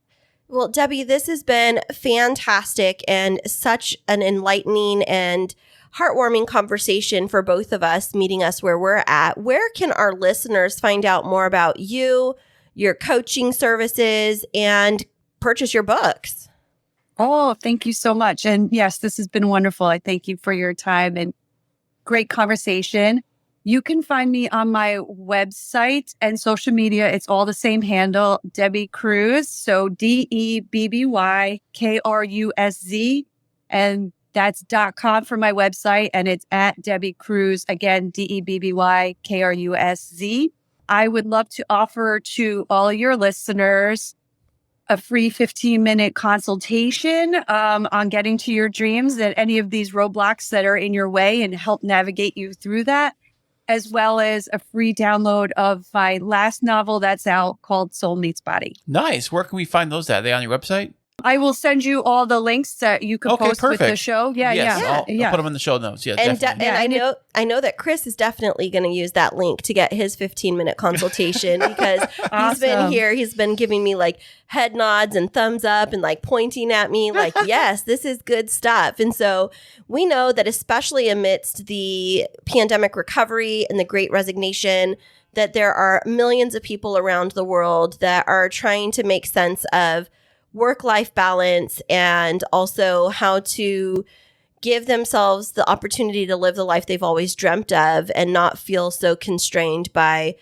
Well, Debby, this has been fantastic and such an enlightening and heartwarming conversation for both of us, meeting us where we're at. Where can our listeners find out more about you, your coaching services, and purchase your books? Oh, thank you so much. And yes, this has been wonderful. I thank you for your time and great conversation. You can find me on my website and social media. It's all the same handle, Debby Krusz. So DebbyKrusz. And that's .com for my website. And it's at Debby Krusz. Again, DebbyKrusz. I would love to offer to all your listeners a free 15-minute consultation on getting to your dreams and any of these roadblocks that are in your way, and help navigate you through that, as well as a free download of my last novel that's out called Soul Meets Body. Nice. Where can we find those at? Are they on your website? I will send you all the links that you can post perfect. with the show. I'll yeah. put them in the show notes. Yeah, and definitely. And I know that Kris is definitely going to use that link to get his 15-minute consultation, because Awesome. He's been here. He's been giving me like head nods and thumbs up and like pointing at me like, yes, this is good stuff. And so we know that, especially amidst the pandemic recovery and the Great Resignation, that there are millions of people around the world that are trying to make sense of work-life balance, and also how to give themselves the opportunity to live the life they've always dreamt of and not feel so constrained by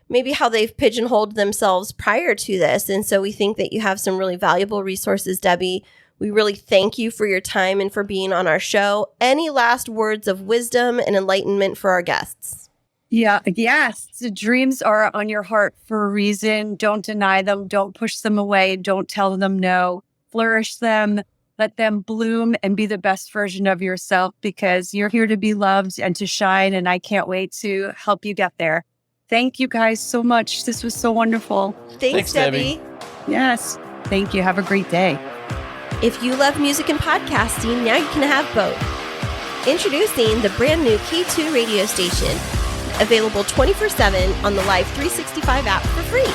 maybe how they've pigeonholed themselves prior to this. And so we think that you have some really valuable resources, Debby. We really thank you for your time and for being on our show. Any last words of wisdom and enlightenment for our guests? Yeah. Yes. The dreams are on your heart for a reason. Don't deny them. Don't push them away. Don't tell them no. Flourish them. Let them bloom and be the best version of yourself, because you're here to be loved and to shine. And I can't wait to help you get there. Thank you guys so much. This was so wonderful. Thanks, Debby. Yes. Thank you. Have a great day. If you love music and podcasting, now you can have both. Introducing the brand new K2 radio station, available 24/7 on the Live 365 app for free.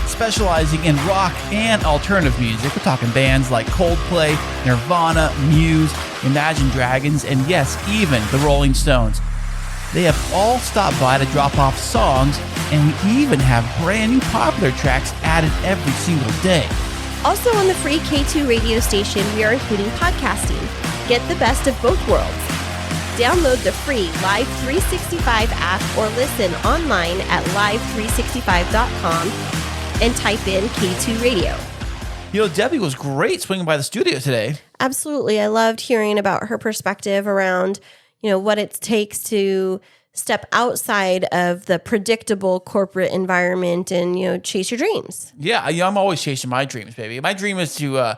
Specializing in rock and alternative music, we're talking bands like Coldplay, Nirvana, Muse, Imagine Dragons, and yes, even the Rolling Stones. They have all stopped by to drop off songs, and we even have brand new popular tracks added every single day. Also on the free K2 radio station, we are including podcasting. Get the best of both worlds. Download the free Live 365 app or listen online at live365.com and type in K2 Radio. You know, Debby was great swinging by the studio today. Absolutely. I loved hearing about her perspective around, what it takes to step outside of the predictable corporate environment and, chase your dreams. Yeah, I'm always chasing my dreams, baby. My dream is to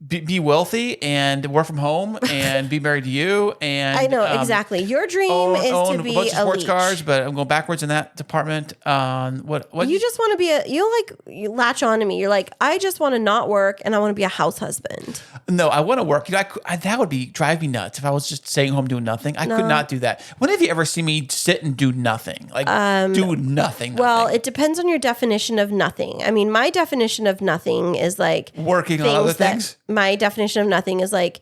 be wealthy and work from home and be married to you. And I know, exactly. Your dream is own to be a bunch of sports leech. cars, but I'm going backwards in that department. What You just want to be you latch on to me. You're like, I just want to not work and I want to be a house husband. No, I want to work. That would drive me nuts if I was just staying home doing nothing. I could not do that. When have you ever seen me sit and do nothing? Do nothing. Well, it depends on your definition of nothing. I mean, my definition of nothing is like working on other things. My definition of nothing is like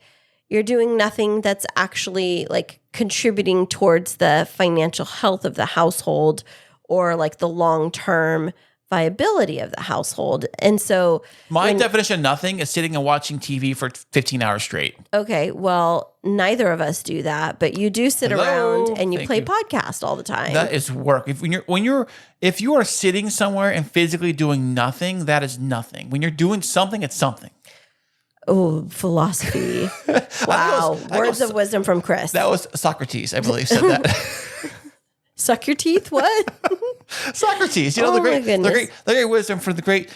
you're doing nothing that's actually like contributing towards the financial health of the household or like the long-term viability of the household. And so my definition of nothing is sitting and watching TV for 15 hours straight. Okay, well, neither of us do that, but you do sit around and you play podcast all the time. That is work. If you are sitting somewhere and physically doing nothing, that is nothing. When you're doing something, it's something. Oh, philosophy. Wow. Words of wisdom from Kris. That was Socrates, I believe, said that. Suck your teeth? What? Socrates, the great wisdom from the great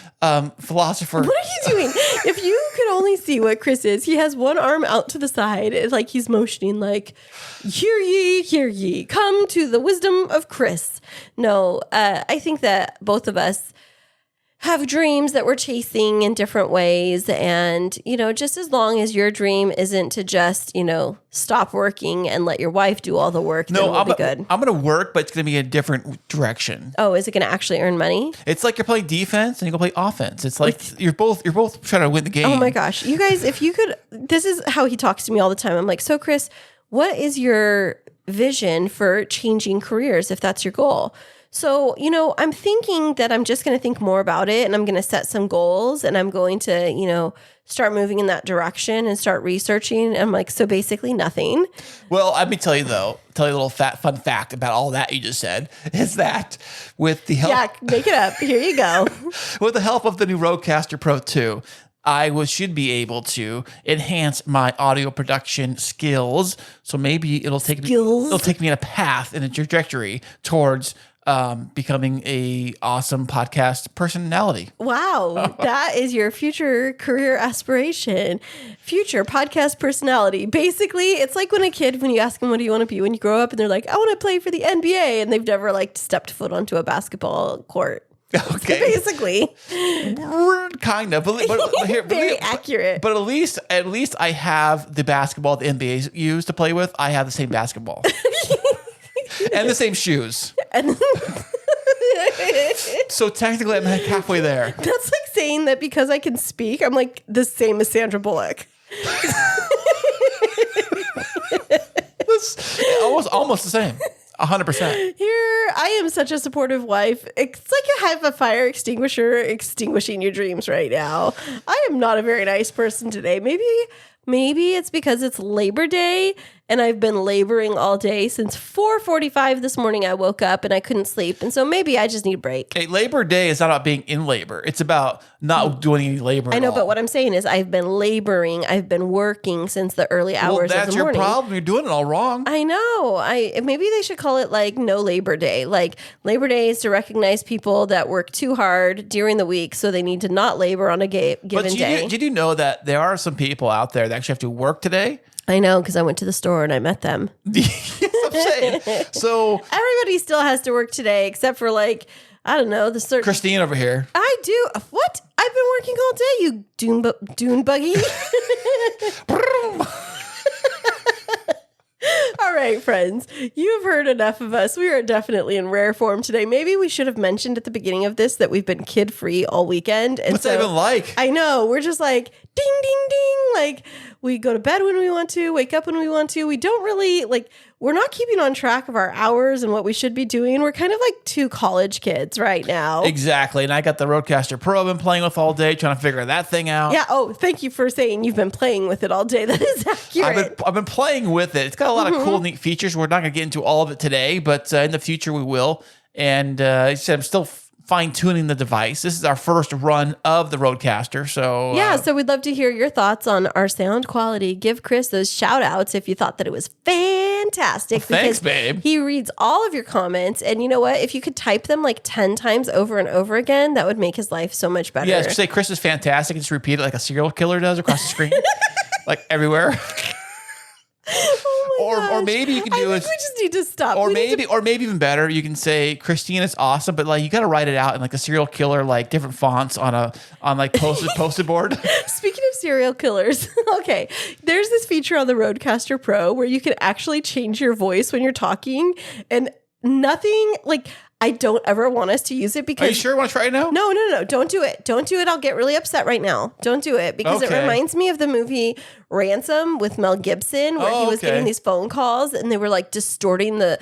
philosopher. What are you doing? If you could only see what Kris is, he has one arm out to the side. It's like he's motioning like, hear ye, come to the wisdom of Kris. No, I think that both of us have dreams that we're chasing in different ways. And, just as long as your dream isn't to just, stop working and let your wife do all the work, then we'll be good. I'm going to work, but it's going to be a different direction. Oh, is it going to actually earn money? It's like you're playing defense and you go play offense. It's like you're both trying to win the game. Oh my gosh. You guys, if you could, this is how he talks to me all the time. I'm like, so Kris, what is your vision for changing careers if that's your goal? So, I'm thinking that I'm just going to think more about it and I'm going to set some goals and I'm going to, start moving in that direction and start researching. And I'm like, so basically nothing. Well, let me tell you a little fun fact about all that you just said is that with the help. Yeah, make it up. Here you go. With the help of the new RodeCaster Pro 2, I should be able to enhance my audio production skills. So maybe it'll take me in a path and a trajectory towards becoming a awesome podcast personality. Wow. That is your future career aspiration. Future podcast personality. Basically, it's like when you ask them, what do you want to be when you grow up? And they're like, I want to play for the NBA. And they've never stepped foot onto a basketball court. Okay. Basically. Kind of. But here, very accurate. But at least I have the basketball the NBA use to play with. I have the same basketball. And the same shoes. So technically, I'm halfway there. That's like saying that because I can speak, I'm like the same as Sandra Bullock. Almost the same. 100%. Here, I am such a supportive wife. It's like you have a fire extinguisher extinguishing your dreams right now. I am not a very nice person today. Maybe it's because it's Labor Day and I've been laboring all day since 4:45 this morning. I woke up and I couldn't sleep. And so maybe I just need a break. Hey, Labor Day is not about being in labor. It's about not doing any labor. I know, at all. but what I'm saying is I've been laboring. I've been working since the early hours of that's the your morning. problem. You're doing it all wrong. I know. Maybe they should call it like no Labor Day. Like Labor Day is to recognize people that work too hard during the week, so they need to not labor on a given day. Did you know that there are some people out there that actually have to work today? I know, because I went to the store and I met them. Yes, I'm saying. So Everybody still has to work today, except for like, I don't know, the certain. Christine over here. I do. What? I've been working all day, you dune buggy. All right, friends, you've heard enough of us. We are definitely in rare form today. Maybe we should have mentioned at the beginning of this that we've been kid-free all weekend. And What's that even like? I know. We're just like, ding, ding, ding. Like, we go to bed when we want to, wake up when we want to. We don't really, like, we're not keeping on track of our hours and what we should be doing. We're kind of like two college kids right now. Exactly. And I got the RodeCaster Pro I've been playing with all day, trying to figure that thing out. Yeah. Oh, thank you for saying you've been playing with it all day. That is accurate. I've been playing with it. It's got a lot of cool, neat features. We're not going to get into all of it today, but in the future we will. And I said I'm still fine-tuning the device. This is our first run of the RodeCaster. So yeah, so we'd love to hear your thoughts on our sound quality. Give Kris those shout-outs if you thought that it was fantastic. Well, thanks, babe. He reads all of your comments. And you know what? If you could type them like 10 times over and over again, that would make his life so much better. Yeah, just say Kris is fantastic and just repeat it like a serial killer does across the screen. Like everywhere. Or maybe you can do I think we just need to stop. Or maybe even better, you can say Christine is awesome, but like you got to write it out in like a serial killer, like different fonts on like post-it board. Speaking of serial killers, okay, there's this feature on the RodeCaster Pro where you can actually change your voice when you're talking, and nothing like. I don't ever want us to use it because... Are you sure you want to try it now? No. Don't do it. Don't do it. I'll get really upset right now. Don't do it because it reminds me of the movie Ransom with Mel Gibson where he was getting these phone calls and they were like distorting the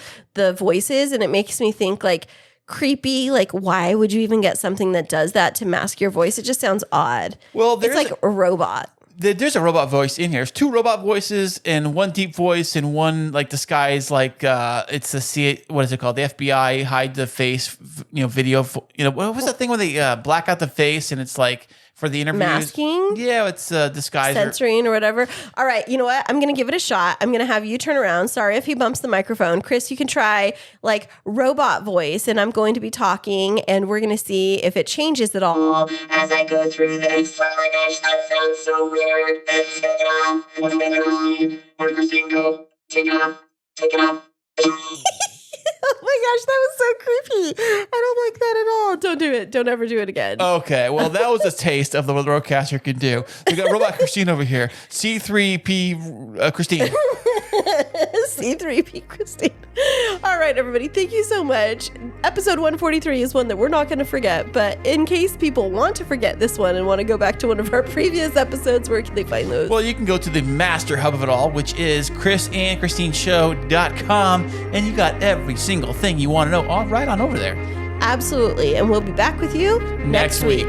voices, and it makes me think like creepy. Like, why would you even get something that does that to mask your voice? It just sounds odd. Well, it's like a robot. There's a robot voice in here. There's two robot voices and one deep voice and one like disguise, like it's the what is it called? The FBI hide the face, video. What was that thing when they black out the face and it's like for the interviews? Masking? Yeah, it's disguise. Censoring or whatever. All right, you know what? I'm going to give it a shot. I'm going to have you turn around. Sorry if he bumps the microphone. Kris, you can try like robot voice, and I'm going to be talking, and we're going to see if it changes at all. As I go through this, oh my gosh, that sounds so weird. It's take it off. What's the Christine? Where'd Christine go? Take it off. Take it off. Oh my gosh, that was so creepy. I don't like that at all. Don't do it. Don't ever do it again. Okay, well, that was a taste of what the RodeCaster can do. We got Robot Christine over here. C3P Christine. C3P Christine. All right, everybody. Thank you so much. Episode 143 is one that we're not going to forget, but in case people want to forget this one and want to go back to one of our previous episodes, where can they find those? Well, you can go to the master hub of it all, which is chrisandchristineshow.com, and you got every single thing you want to know right on over there. Absolutely. And we'll be back with you next week.